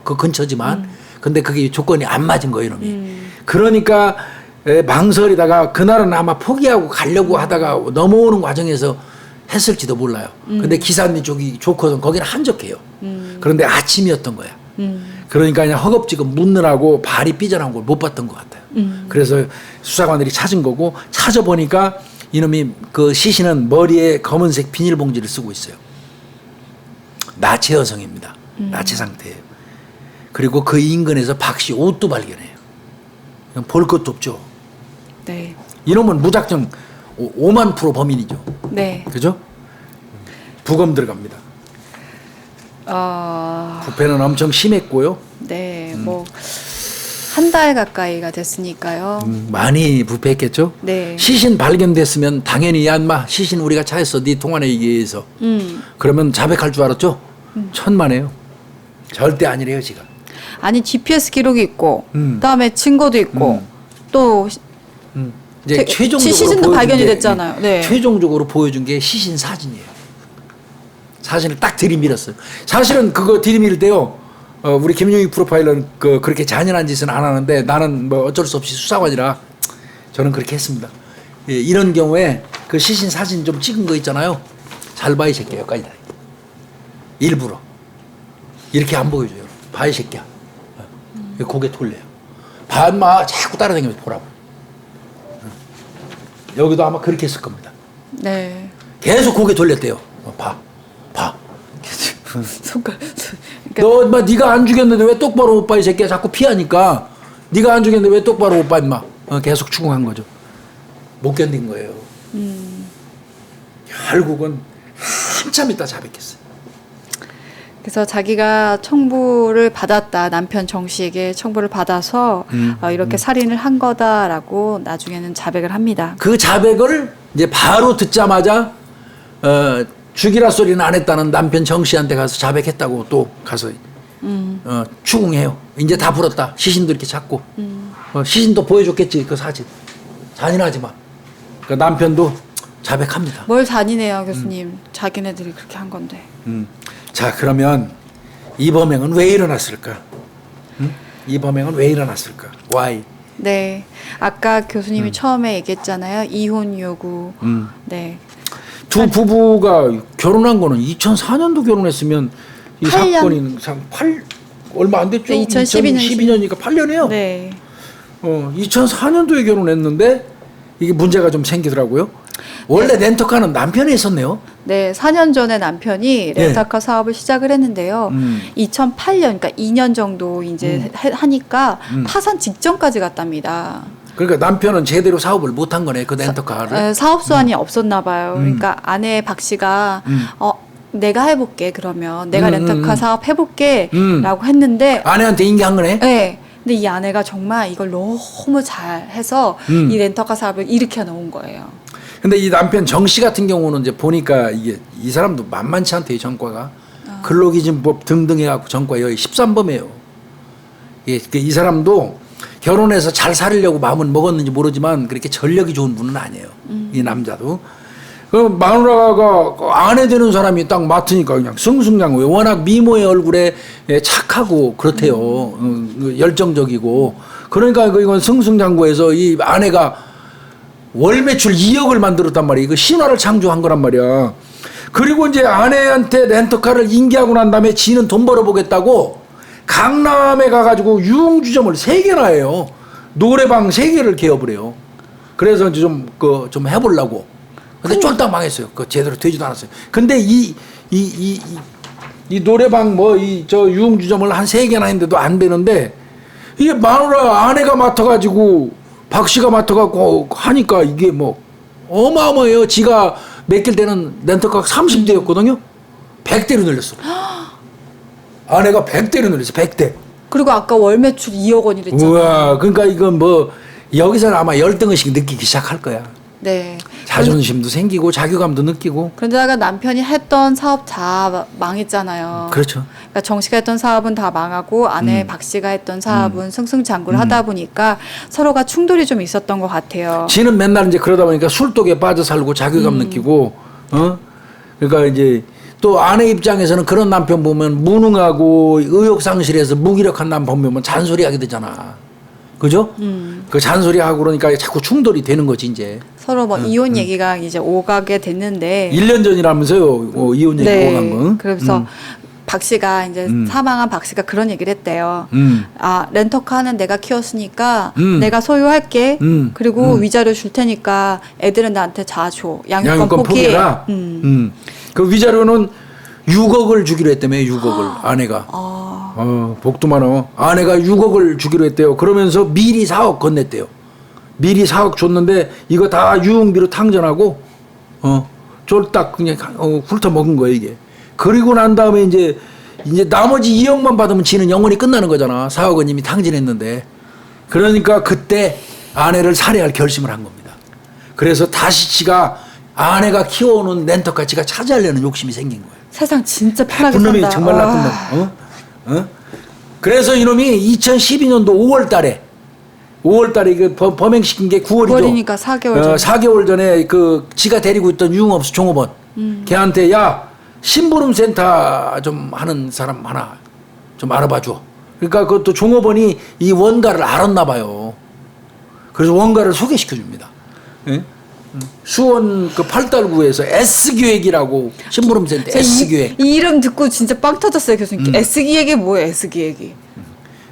그 근처지만 근데 그게 조건이 안 맞은 거예요, 이놈이. 그러니까 망설이다가 그날은 아마 포기하고 가려고 하다가 넘어오는 과정에서 했을지도 몰라요. 근데 기사님 쪽이 좋거든. 거기는 한적해요. 그런데 아침이었던 거야. 그러니까 그냥 허겁지겁 묻느라고 발이 삐져나온 걸 못 봤던 것 같아요. 그래서 수사관들이 찾은 거고 찾아보니까 이놈이 그 시신은 머리에 검은색 비닐봉지를 쓰고 있어요. 나체 여성입니다. 나체 상태예요. 그리고 그 인근에서 박 씨 옷도 발견해요. 볼 것도 없죠. 네. 이놈은 무작정 5만 프로 범인이죠. 네. 그죠? 부검 들어갑니다. 부패는 엄청 심했고요. 네. 뭐 한 달 가까이가 됐으니까요. 많이 부패했겠죠. 네. 시신 발견됐으면 당연히 야 인마 시신 우리가 찾았어 네 통화에 의해서. 그러면 자백할 줄 알았죠. 천만에요. 절대 아니래요 지가. 아니 GPS 기록이 있고 그다음에 증거도 있고 또 이제 최종적으로 시신도 보여준 발견이 게, 됐잖아요. 네. 최종적으로 보여준 게 시신 사진이에요. 사진을 딱 들이밀었어요. 사실은 그거 들이밀 때요. 우리 김용익 프로파일러는 그렇게 잔인한 짓은 안 하는데 나는 뭐 어쩔 수 없이 수사관이라 저는 그렇게 했습니다. 예, 이런 경우에 그 시신 사진 좀 찍은 거 있잖아요. 잘 봐 이 새끼야 여기까지 다. 일부러 이렇게 안 보여줘요. 봐 이 새끼야. 고개 돌려요. 봐 인마 자꾸 따라다니면서 보라고. 여기도 아마 그렇게 했을 겁니다. 네. 계속 고개 돌렸대요. 봐. 손가락. 너 인마 네가 안 죽였는데 왜 똑바로 못 봐 이 새끼야. 자꾸 피하니까 네가 안 죽였는데 왜 똑바로 못 봐 인마. 계속 추궁한 거죠. 못 견딘 거예요. 결국은 한참 있다 자백했어요. 그래서 자기가 청부를 받았다. 남편 정 씨에게 청부를 받아서 이렇게 살인을 한 거다라고 나중에는 자백을 합니다. 그 자백을 이제 바로 듣자마자 죽이라 소리는 안 했다는 남편 정 씨한테 가서 자백했다고 또 가서 추궁해요. 이제 다 불었다. 시신도 이렇게 찾고 시신도 보여줬겠지 그 사진. 잔인하지만 그 남편도 자백합니다. 뭘 잔인해요 교수님. 자기네들이 그렇게 한 건데. 자 그러면 이 범행은 왜 일어났을까? 이 범행은 왜 일어났을까? Why? 네. 아까 교수님이 처음에 얘기했잖아요. 이혼 요구. 네. 네. 두 부부가 결혼한 거는 2004년도 결혼했으면 이 8년. 사건이 얼마 안 됐죠? 네, 2012년이니까 8년이에요. 네. 2004년도에 결혼했는데 이게 문제가 좀 생기더라고요. 원래 렌터카는 남편이 했었네요. 네, 4년 전에 남편이 렌터카 사업을 시작을 했는데요. 2008년, 그러니까 2년 정도 이제 하니까 파산 직전까지 갔답니다. 그러니까 남편은 제대로 사업을 못한 거네, 그 렌터카를. 사업 수완이 없었나 봐요. 그러니까 아내 박 씨가 내가 해볼게 그러면 내가 렌터카 사업 해볼게라고 했는데 아내한테 인계한 거네. 네. 근데 이 아내가 정말 이걸 너무 잘해서 이 렌터카 사업을 일으켜 놓은 거예요. 근데 이 남편 정 씨 같은 경우는 이제 보니까 이게 이 사람도 만만치 않대요, 전과가. 근로기준법 등등 해갖고 전과 여기 13범이에요. 이 사람도 결혼해서 잘 살려고 마음은 먹었는지 모르지만 그렇게 전력이 좋은 분은 아니에요. 이 남자도. 그 마누라가 아내 되는 사람이 딱 맡으니까 그냥 승승장구. 워낙 미모의 얼굴에 착하고 그렇대요. 열정적이고. 그러니까 이건 승승장구해서 이 아내가 월 매출 2억을 만들었단 말이야. 이거 신화를 창조한 거란 말이야. 그리고 이제 아내한테 렌터카를 인계하고 난 다음에 지는 돈 벌어보겠다고 강남에 가가지고 유흥주점을 3개나 해요. 노래방 3개를 개업을 해요. 그래서 이제 좀 해보려고. 근데 쫄딱 망했어요. 제대로 되지도 않았어요. 근데 이 노래방 저 유흥주점을 한 3개나 했는데도 안 되는데 이게 마누라 아내가 맡아가지고 박 씨가 맡아갖고 하니까 이게 어마어마해요. 지가 맡길 때는 렌터카가 30대였거든요. 100대로 늘렸어. 아내가 100대로 늘렸어. 100대. 그리고 아까 월 매출 2억 원이랬잖아요. 우와, 그러니까 이건 여기서는 아마 열등의식 느끼기 시작할 거야. 네. 자존심도 생기고 자괴감도 느끼고. 그런데다가 남편이 했던 사업 다 망했잖아요. 그렇죠. 그러니까 정 씨가 했던 사업은 다 망하고 아내 박 씨가 했던 사업은 승승장구를 하다 보니까 서로가 충돌이 좀 있었던 것 같아요. 지는 맨날 이제 그러다 보니까 술독에 빠져 살고 자괴감 느끼고, 그러니까 이제 또 아내 입장에서는 그런 남편 보면 무능하고 의욕상실해서 무기력한 남편 보면 잔소리하게 되잖아. 그죠? 그 잔소리하고 그러니까 자꾸 충돌이 되는 거지 이제. 서로 이혼 얘기가 이제 오가게 됐는데 1년 전이라면서요. 이혼 얘기 오간 거. 그래서 박 씨가 이제 사망한 박 씨가 그런 얘기를 했대요. 렌터카는 내가 키웠으니까 내가 소유할게. 그리고 위자료 줄 테니까 애들은 나한테 다 줘. 양육권 포기해라. 그 위자료는 6억을 주기로 했다며 6억을 아내가. 복도 많어. 아내가 6억을 주기로 했대요. 그러면서 미리 4억 건넸대요. 미리 4억 줬는데 이거 다 유흥비로 탕전하고 쫄딱 그냥 훑어 먹은 거예요 이게. 그리고 난 다음에 이제 나머지 2억만 받으면 지는 영원히 끝나는 거잖아. 4억은 이미 탕진했는데. 그러니까 그때 아내를 살해할 결심을 한 겁니다. 그래서 다시 지가 아내가 키워오는 렌터카 지가 차지하려는 욕심이 생긴 거예요. 세상 진짜 편하게 나쁜 놈이 산다. 정말 나쁜 놈. 그래서 이놈이 2012년도 5월 달에 그 범행시킨 게 9월이죠. 9월이니까 4개월 전. 4개월 전에 그 지가 데리고 있던 유흥업소 종업원 걔한테 야 심부름 센터 좀 하는 사람 하나 좀 알아봐 줘. 그러니까 그것도 종업원이 이 원가를 알았나 봐요. 그래서 원가를 소개시켜 줍니다. 예? 수원 그 팔달구에서 S기획이라고 심부름센터 S기획. 이 이름 듣고 진짜 빵 터졌어요, 교수님. S기획이 뭐예요, S기획이?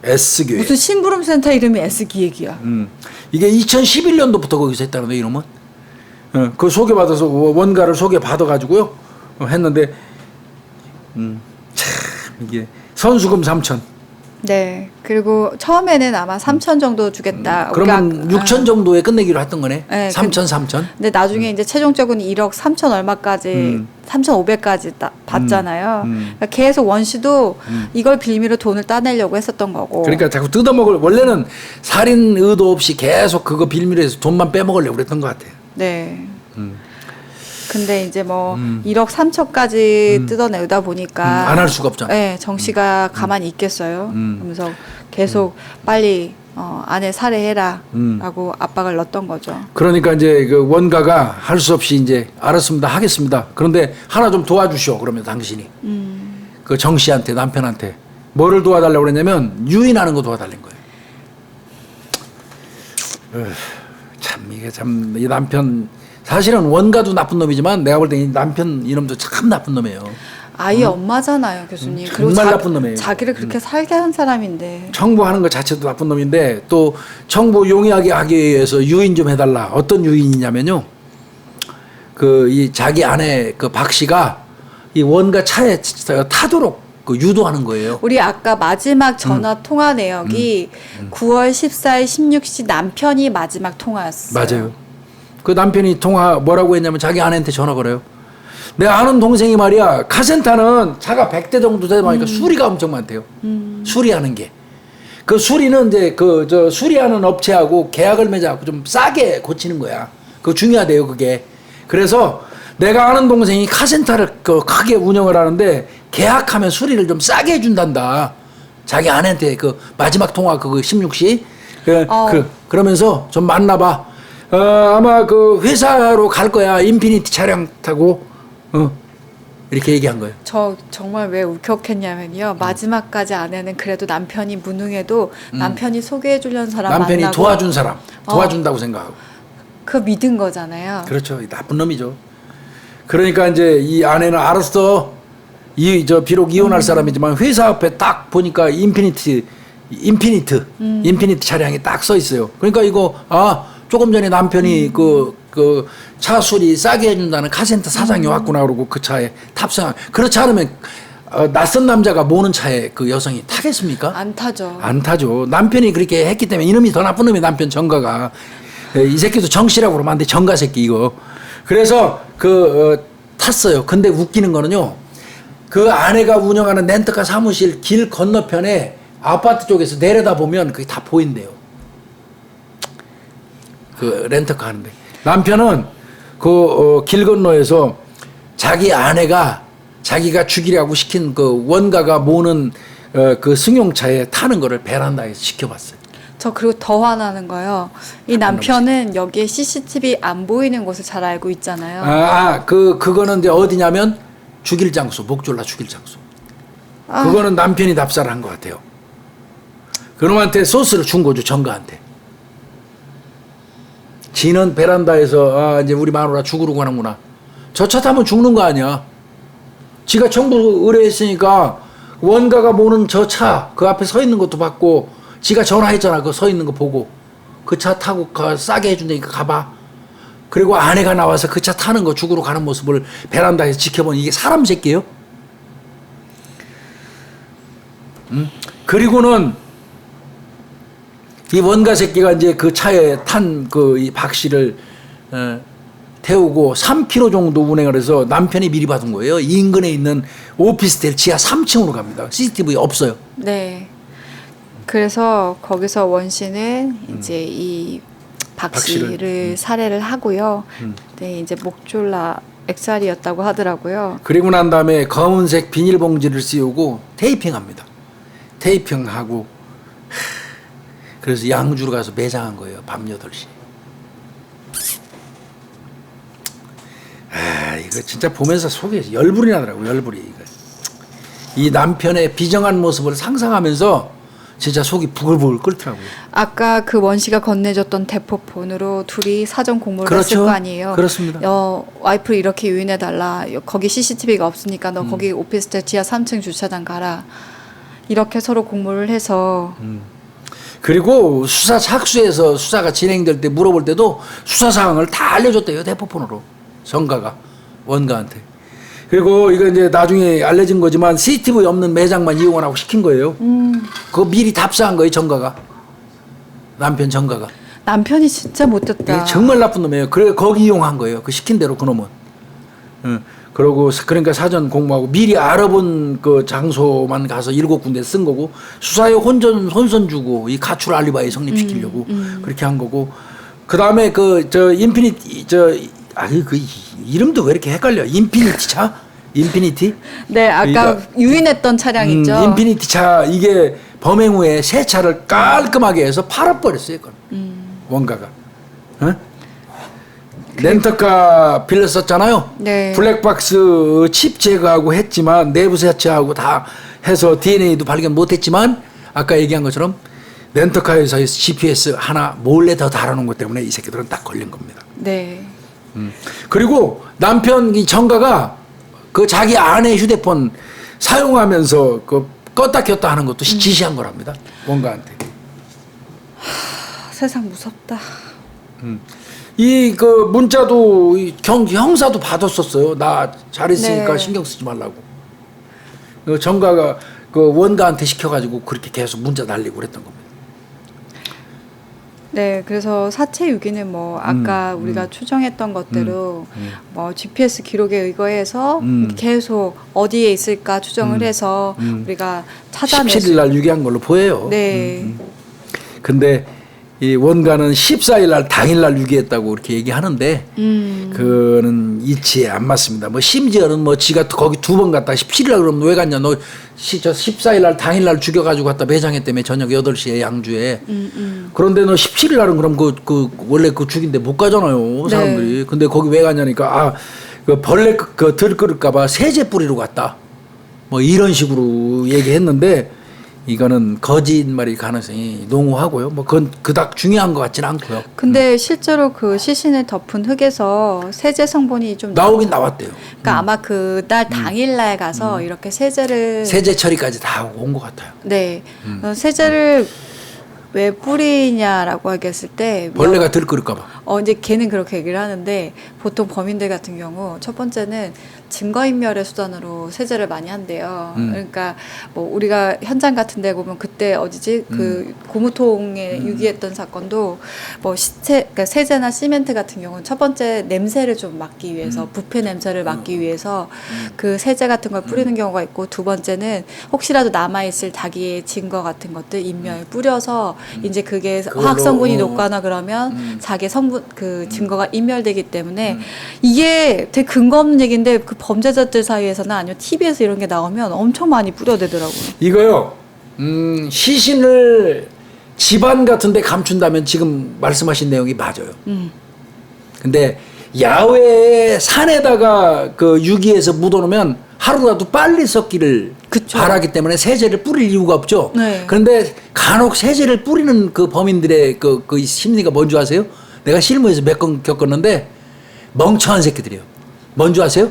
S기획. 무슨 심부름센터 이름이 S기획이야. 이게 2011년도부터 거기서 했다는 거예요, 이놈은. 그 소개받아서 원가를 소개받아가지고요. 했는데, 참, 이게 선수금 3천. 네. 그리고 처음에는 아마 3천 정도 주겠다. 그러면 6천 정도에 끝내기로 했던 거네. 네, 3천. 근데 나중에 이제 최종적으로는 1억 3천 얼마까지, 3,500까지 받잖아요. 그러니까 계속 원 씨도 이걸 빌미로 돈을 따내려고 했었던 거고. 그러니까 자꾸 뜯어먹을, 원래는 살인 의도 없이 계속 그거 빌미로 해서 돈만 빼먹으려고 그랬던 것 같아요. 네. 근데 이제 뭐 1억 3천까지 뜯어내다 보니까 안 할 수가 없죠. 네, 정 씨가 가만히 있겠어요. 그러면서 계속 빨리 아내 살해해라라고 압박을 넣었던 거죠. 그러니까 이제 그 원가가 할 수 없이 이제 알았습니다, 하겠습니다. 그런데 하나 좀 도와주시오. 그러면 당신이 그 정 씨한테 남편한테 뭐를 도와달라고 그랬냐면 유인하는 거 도와달라는 거예요. 참 이게 참 이 남편 사실은 원가도 나쁜 놈이지만 내가 볼 때 이 남편 이놈도 참 나쁜 놈이에요. 아이 엄마잖아요, 교수님. 정말 그리고 나쁜 놈이에요. 자기를 그렇게 살게 한 사람인데. 청부하는 것 자체도 나쁜 놈인데 또 청부 용이하게 하기 위해서 유인 좀 해달라. 어떤 유인이냐면요. 그 이 자기 아내 그 박 씨가 이 원가 차에 타도록 그 유도하는 거예요. 우리 아까 마지막 전화 통화 내역이 9월 14일 16시 남편이 마지막 통화였어요. 맞아요. 그 남편이 통화 뭐라고 했냐면 자기 아내한테 전화 걸어요. 내가 아는 동생이 말이야. 카센터는 차가 100대 정도 되다 보니까 수리가 엄청 많대요. 수리하는 게. 그 수리는 이제 저 수리하는 업체하고 계약을 맺어갖고 좀 싸게 고치는 거야. 그거 중요하대요, 그게. 그래서 내가 아는 동생이 카센터를 그 크게 운영을 하는데 계약하면 수리를 좀 싸게 해준단다. 자기 아내한테 그 마지막 통화 그거 16시. 그러면서 좀 만나봐. 아마 그 회사로 갈 거야. 인피니티 차량 타고. 이렇게 얘기한 거예요. 저 정말 왜 울컥했냐면요. 마지막까지 아내는 그래도 남편이 무능해도 남편이 소개해 주려는 사람 남편이 만나고 도와준 사람. 도와준다고 생각하고. 그거 믿은 거잖아요. 그렇죠. 나쁜 놈이죠. 그러니까 이제 이 아내는 알았어. 비록 이혼할 사람이지만 회사 앞에 딱 보니까 인피니트 차량이 딱 서 있어요. 그러니까 이거 조금 전에 남편이 그 차 수리 싸게 해준다는 카센터 사장이 왔구나 그러고 그 차에 탑승. 그렇지 않으면 낯선 남자가 모는 차에 그 여성이 타겠습니까? 안 타죠. 안 타죠. 남편이 그렇게 했기 때문에 이놈이 더 나쁜 놈이 남편 정가가. 이 새끼도 정씨라고 그러면 안 돼. 정가 새끼 이거. 그래서 탔어요. 근데 웃기는 거는요. 그 아내가 운영하는 렌터카 사무실 길 건너편에 아파트 쪽에서 내려다보면 그게 다 보인대요. 그 렌터카 하는데. 남편은 길 건너에서 자기 아내가 자기가 죽이라고 시킨 그 원가가 모는 그 승용차에 타는 거를 베란다에서 지켜봤어요. 저 그리고 더 화나는 거요. 이 남편은 여기에 CCTV 안 보이는 곳을 잘 알고 있잖아요. 그거는 이제 어디냐면 죽일 장소, 목졸라 죽일 장소. 그거는 남편이 답사를 한 것 같아요. 그놈한테 소스를 준 거죠, 정가한테. 지는 베란다에서 이제 우리 마누라 죽으러 가는구나. 저 차 타면 죽는 거 아니야. 지가 정부 의뢰했으니까 원가가 모는 저 차 그 앞에 서 있는 것도 봤고 지가 전화했잖아. 그 서 있는 거 보고 그 차 타고 싸게 해준다니까 가봐. 그리고 아내가 나와서 그 차 타는 거 죽으러 가는 모습을 베란다에서 지켜보니 이게 사람 새끼예요? 그리고는 이 원가 새끼가 이제 그 차에 탄 그 이 박 씨를 태우고 3km 정도 운행을 해서 남편이 미리 받은 거예요. 인근에 있는 오피스텔 지하 3층으로 갑니다. CCTV 없어요. 네. 그래서 거기서 원 씨는 이제 이 박 씨를 살해를 하고요. 네, 이제 목졸라 액살이었다고 하더라고요. 그리고 난 다음에 검은색 비닐봉지를 씌우고 테이핑합니다. 테이핑하고 그래서 양주로 가서 매장한 거예요. 밤 8시. 이거 진짜 보면서 속에 열불이 나더라고요. 열불이. 이 남편의 비정한 모습을 상상하면서 진짜 속이 부글부글 끓더라고요. 아까 그 원 씨가 건네줬던 대포폰으로 둘이 사전 공모를 그렇죠. 했을 거 아니에요. 그렇습니다. 와이프를 이렇게 유인해달라. 거기 CCTV가 없으니까 너 거기 오피스텔 지하 3층 주차장 가라. 이렇게 서로 공모를 해서 그리고 수사 착수에서 수사가 진행될 때 물어볼 때도 수사 상황을 다 알려줬대요. 대포폰으로. 정가가 원가한테. 그리고 이거 이제 나중에 알려진 거지만 CCTV 없는 매장만 이용하라고 시킨 거예요. 그거 미리 답사한 거예요. 정가가. 남편 정가가. 남편이 진짜 못됐다. 정말 나쁜 놈이에요. 그래 거기 이용한 거예요. 그 시킨 대로 그 놈은. 그러고 그러니까 사전 공모하고 미리 알아본 그 장소만 가서 7군데 쓴 거고 수사에 혼선 주고 이 가출 알리바이 성립시키려고 그렇게 한 거고 그 다음에 그 저 인피니티 그 이름도 왜 이렇게 헷갈려? 인피니티 차? 인피니티? 네, 아까 그러니까, 유인했던 차량 있죠. 인피니티 차 이게 범행 후에 새 차를 깔끔하게 해서 팔아버렸어요. 그건. 원가가. 어? 렌터카 빌렸었잖아요. 네. 블랙박스 칩 제거하고 했지만 내부 세차하고 다 해서 DNA도 발견 못했지만 아까 얘기한 것처럼 렌터카 회사에서 GPS 하나 몰래 더 달아놓은 것 때문에 이 새끼들은 딱 걸린 겁니다. 네. 그리고 남편 이 정가가 그 자기 아내 휴대폰 사용하면서 그 껐다 켰다 하는 것도 지시한 거랍니다. 원가한테. 세상 무섭다. 이 그 문자도 형사도 받았었어요. 나 잘했으니까 네. 신경 쓰지 말라고. 그 정가가 그 원가한테 시켜가지고 그렇게 계속 문자 날리고 그랬던 겁니다. 네, 그래서 사체 유기는 뭐 아까 우리가 추정했던 것대로 뭐 GPS 기록에 의거해서 계속 어디에 있을까 추정을 해서 우리가 찾아낼 17일 날 유기한 걸로 보여요. 네. 근데 이 원가는 14일 날 당일 날 유기했다고 그렇게 얘기하는데 그거는 이치에 안 맞습니다. 뭐 심지어는 뭐 지가 거기 2번 갔다 17일 날 그러면 왜 갔냐? 너 저 14일 날 당일 날 죽여가지고 갔다 매장했다며 저녁 8시에 양주에. 그런데 너 17일 날은 그럼 그 원래 그 죽인데 못 가잖아요. 사람들이. 네. 근데 거기 왜 갔냐니까 그 벌레 그 들끓을까봐 세제 뿌리러 갔다. 뭐 이런 식으로 얘기했는데 이거는 거짓말일 가능성이 농후하고요. 뭐 그건 그닥 중요한 것 같지는 않고요. 근데 실제로 그 시신을 덮은 흙에서 세제 성분이 좀 나오긴 나왔대요. 그러니까 아마 그날 당일날 가서 이렇게 세제를 세제 처리까지 다 하고 온 것 같아요. 네. 세제를 왜 뿌리냐라고 하겠을 때 벌레가 들끓을까봐. 이제 걔는 그렇게 얘기를 하는데 보통 범인들 같은 경우 첫 번째는 증거인멸의 수단으로 세제를 많이 한대요. 그러니까 뭐 우리가 현장 같은 데 보면 그때 어디지 그 고무통에 유기했던 사건도 뭐 시체 그러니까 세제나 시멘트 같은 경우는 첫 번째 냄새를 좀 막기 위해서 부패 냄새를 막기 위해서 그 세제 같은 걸 뿌리는 경우가 있고 두 번째는 혹시라도 남아 있을 자기의 증거 같은 것들 인멸 뿌려서 이제 그게 화학 성분이 녹거나 그러면 자기 성분 그 증거가 인멸되기 때문에 이게 되게 근거 없는 얘기인데 그 범죄자들 사이에서는 아니면 TV에서 이런 게 나오면 엄청 많이 뿌려대더라고요. 이거요. 시신을 집안 같은 데 감춘다면 지금 말씀하신 내용이 맞아요. 근데 야외에 산에다가 그 유기해서 묻어놓으면 하루라도 빨리 썩기를 그쵸. 바라기 때문에 세제를 뿌릴 이유가 없죠. 네. 그런데 간혹 세제를 뿌리는 그 범인들의 그 심리가 뭔지 아세요? 내가 실무에서 몇 건 겪었는데 멍청한 새끼들이에요. 뭔지 아세요?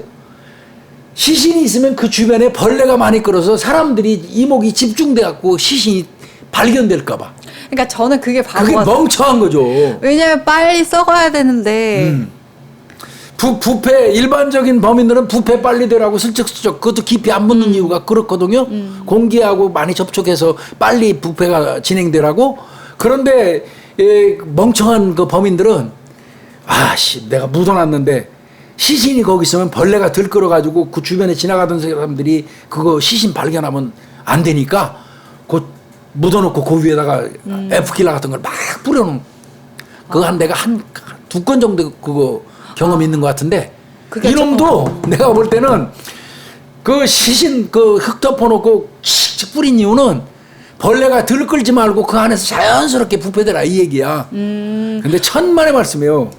시신이 있으면 그 주변에 벌레가 많이 끌어서 사람들이 이목이 집중돼갖고 시신이 발견될까봐. 그러니까 저는 그게 바보 그게 같아요. 멍청한 거죠. 왜냐면 빨리 썩어야 되는데 부패 일반적인 범인들은 부패 빨리 되라고 슬쩍슬쩍 그것도 깊이 안 묻는 이유가 그렇거든요. 공기하고 많이 접촉해서 빨리 부패가 진행되라고. 그런데 멍청한 그 범인들은 아씨 내가 묻어놨는데 시신이 거기 있으면 벌레가 들끓어가지고 그 주변에 지나가던 사람들이 그거 시신 발견하면 안 되니까 그 묻어놓고 그 위에다가 F킬러 같은 걸 막 뿌려놓은 그거 한 내가 한 2건 정도 그거 경험 있는 것 같은데 이놈도 내가 볼 때는 그 시신 그 흙 덮어놓고 칙칙 뿌린 이유는 벌레가 들끓지 말고 그 안에서 자연스럽게 부패되라 이 얘기야. 근데 천만의 말씀이에요.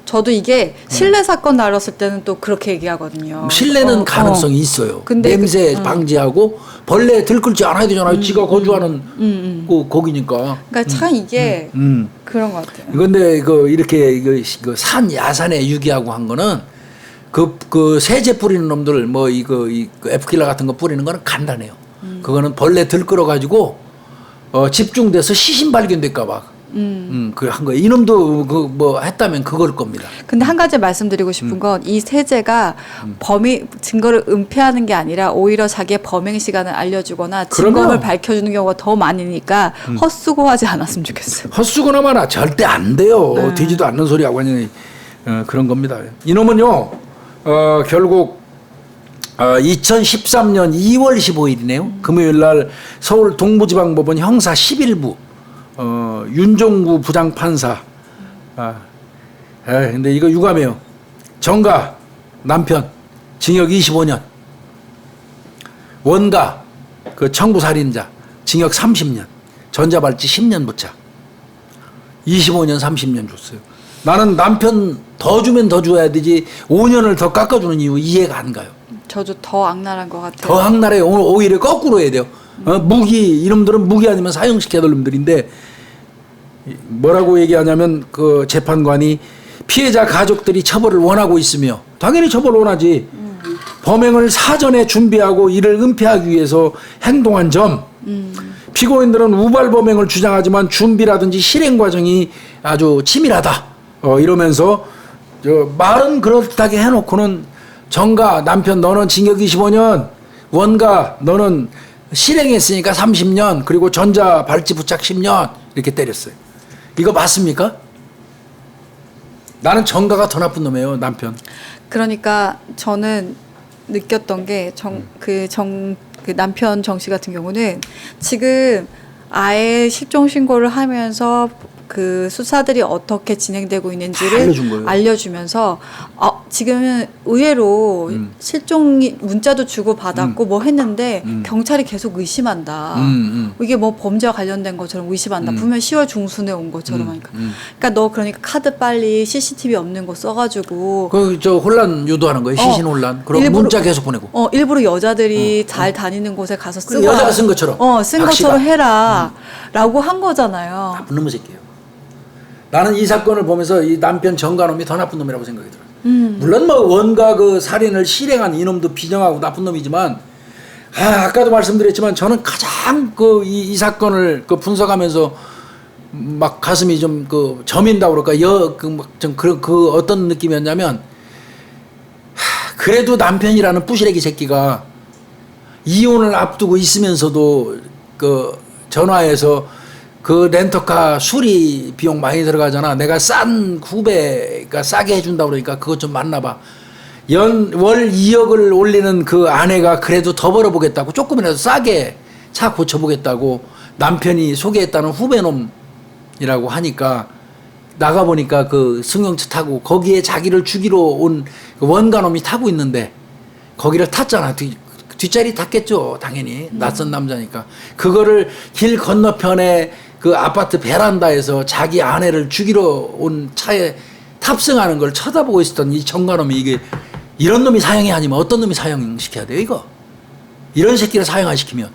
저도 이게 실내 사건 다뤘을 때는 또 그렇게 얘기하거든요. 실내는 가능성이 있어요. 근데 냄새 방지하고 벌레 들끓지 않아야 되잖아요. 지가 거주하는 거기니까. 그러니까 참 이게 그런 것 같아요. 그런데 이렇게 산 야산에 유기하고 한 거는 그 세제 뿌리는 놈들 뭐 이 F킬러 같은 거 뿌리는 거는 간단해요. 그거는 벌레 들끓어 가지고 집중돼서 시신 발견될까 봐. 그 한 거예요. 이놈도 그 뭐 했다면 그걸 겁니다. 근데 한 가지 말씀드리고 싶은 건 이 세제가 증거를 은폐하는 게 아니라 오히려 자기의 범행 시간을 알려주거나 증거를 그러면 밝혀주는 경우가 더 많으니까 헛수고하지 않았으면 좋겠어요. 헛수고나 마나 절대 안 돼요. 되지도 않는 소리하고 완전히 그런 겁니다. 이놈은요 결국 2013년 2월 15일이네요. 금요일 날 서울 동부지방법원 형사 11부 윤종구 부장판사. 근데 이거 유감이에요. 정가 남편 징역 25년. 원가 그 청부살인자 징역 30년. 전자발찌 10년 부착. 25년 30년 줬어요. 나는 남편 더 주면 더 줘야 되지 5년을 더 깎아주는 이유 이해가 안 가요. 저도 더 악랄한 것 같아요. 더 악랄해. 오히려 거꾸로 해야 돼요. 무기 이놈들은 무기 아니면 사형시켜야 될 놈들인데 뭐라고 얘기하냐면 그 재판관이 피해자 가족들이 처벌을 원하고 있으며 당연히 처벌을 원하지. 범행을 사전에 준비하고 이를 은폐하기 위해서 행동한 점. 피고인들은 우발 범행을 주장하지만 준비라든지 실행 과정이 아주 치밀하다. 이러면서 말은 그렇다게 해놓고는 정가 남편 너는 징역 25년, 원가 너는 실행했으니까 30년, 그리고 전자 발찌 부착 10년 이렇게 때렸어요. 이거 맞습니까? 나는 정가가 더 나쁜 놈이에요, 남편. 그러니까 저는 느꼈던 게 그 남편 정 씨 같은 경우는 지금 아예 실종 신고를 하면서 그 수사들이 어떻게 진행되고 있는지를 알려주면서 지금은 의외로 실종 문자도 주고 받았고 뭐 했는데 경찰이 계속 의심한다. 이게 뭐 범죄와 관련된 것처럼 의심한다. 분명 10월 중순에 온 것처럼 하니까. 그러니까 너 그러니까 카드 빨리 CCTV 없는 거 써가지고. 저 혼란 유도하는 거예요. 시신 혼란. 그럼 일부러, 문자 계속 보내고. 일부러 여자들이 잘 다니는 곳에 가서 쓰고. 여자가 쓴 것처럼. 쓴 것처럼 해라. 라고 한 거잖아요. 나쁜 놈의 새끼예요. 나는 이 사건을 보면서 이 남편 정가놈이 더 나쁜 놈이라고 생각이 들어요. 물론 뭐 원가 그 살인을 실행한 이놈도 비정하고 나쁜 놈이지만 아까도 말씀드렸지만 저는 가장 이 사건을 분석하면서 막 가슴이 좀 저민다 그럴까 좀 그 어떤 느낌이었냐면 그래도 남편이라는 부시래기 새끼가 이혼을 앞두고 있으면서도 전화해서 그 렌터카 수리 비용 많이 들어가잖아. 내가 싼 후배가 싸게 해준다 그러니까 그것 좀 만나봐. 월 2억을 올리는 그 아내가 그래도 더 벌어보겠다고 조금이라도 싸게 차 고쳐보겠다고 남편이 소개했다는 후배놈이라고 하니까 나가보니까 그 승용차 타고 거기에 자기를 죽이러 온 원가놈이 타고 있는데 거기를 탔잖아. 뒷자리 탔겠죠. 당연히. 낯선 남자니까. 그거를 길 건너편에 그 아파트 베란다에서 자기 아내를 죽이러 온 차에 탑승하는 걸 쳐다보고 있었던 이 정가놈이 이게 이런 놈이 사형이 아니면 어떤 놈이 사형시켜야 돼요, 이거? 이런 새끼를 사형 안 시키면.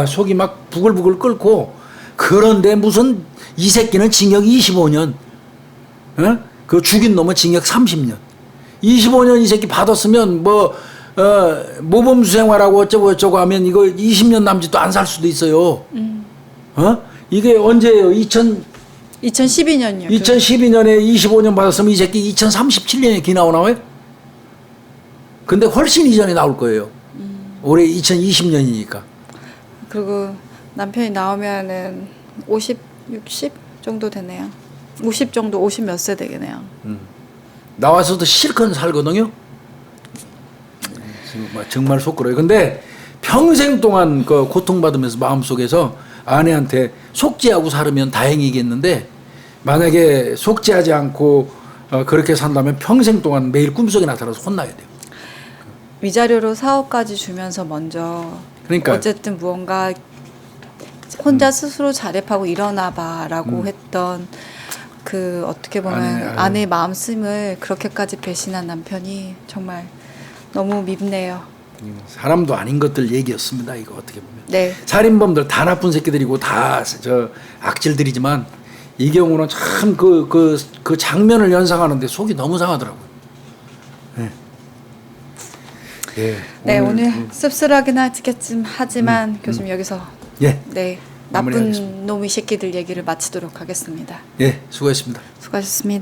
속이 막 부글부글 끓고 그런데 무슨 이 새끼는 징역 25년. 그 죽인 놈은 징역 30년. 25년 이 새끼 받았으면 모범수생활하고 어쩌고 하면 이거 20년 남짓도 안 살 수도 있어요. 이게 언제예요? 2012년이요. 2012년에 25년 받았으면 이 새끼 2037년에 기 나오나요? 근데 훨씬 이전에 나올 거예요. 올해 2020년이니까. 그리고 남편이 나오면은 50, 60 정도 되네요. 50 정도, 50 몇 세 되겠네요. 나와서도 실컷 살거든요. 정말 속그러요. 근데 평생 동안 그 고통받으면서 마음속에서 아내한테 속죄하고 살으면 다행이겠는데 만약에 속죄하지 않고 그렇게 산다면 평생 동안 매일 꿈속에 나타나서 혼나야 돼요. 위자료로 사업까지 주면서 먼저 그러니까 어쨌든 무언가 혼자 스스로 자립하고 일어나봐라고 했던 그 어떻게 보면 아내의 마음씀을 그렇게까지 배신한 남편이 정말 너무 밉네요. 사람도 아닌 것들 얘기였습니다. 이거 어떻게 보면. 네. 살인범들 다 나쁜 새끼들이고 다 저 악질들이지만 이 경우는 참 그 장면을 연상하는데 속이 너무 상하더라고요. 네. 예. 네, 오늘 씁쓸하긴 하지만 교수님 여기서 예. 네, 마무리하겠습니다. 나쁜 놈의 새끼들 얘기를 마치도록 하겠습니다. 예, 수고했습니다. 수고하셨습니다.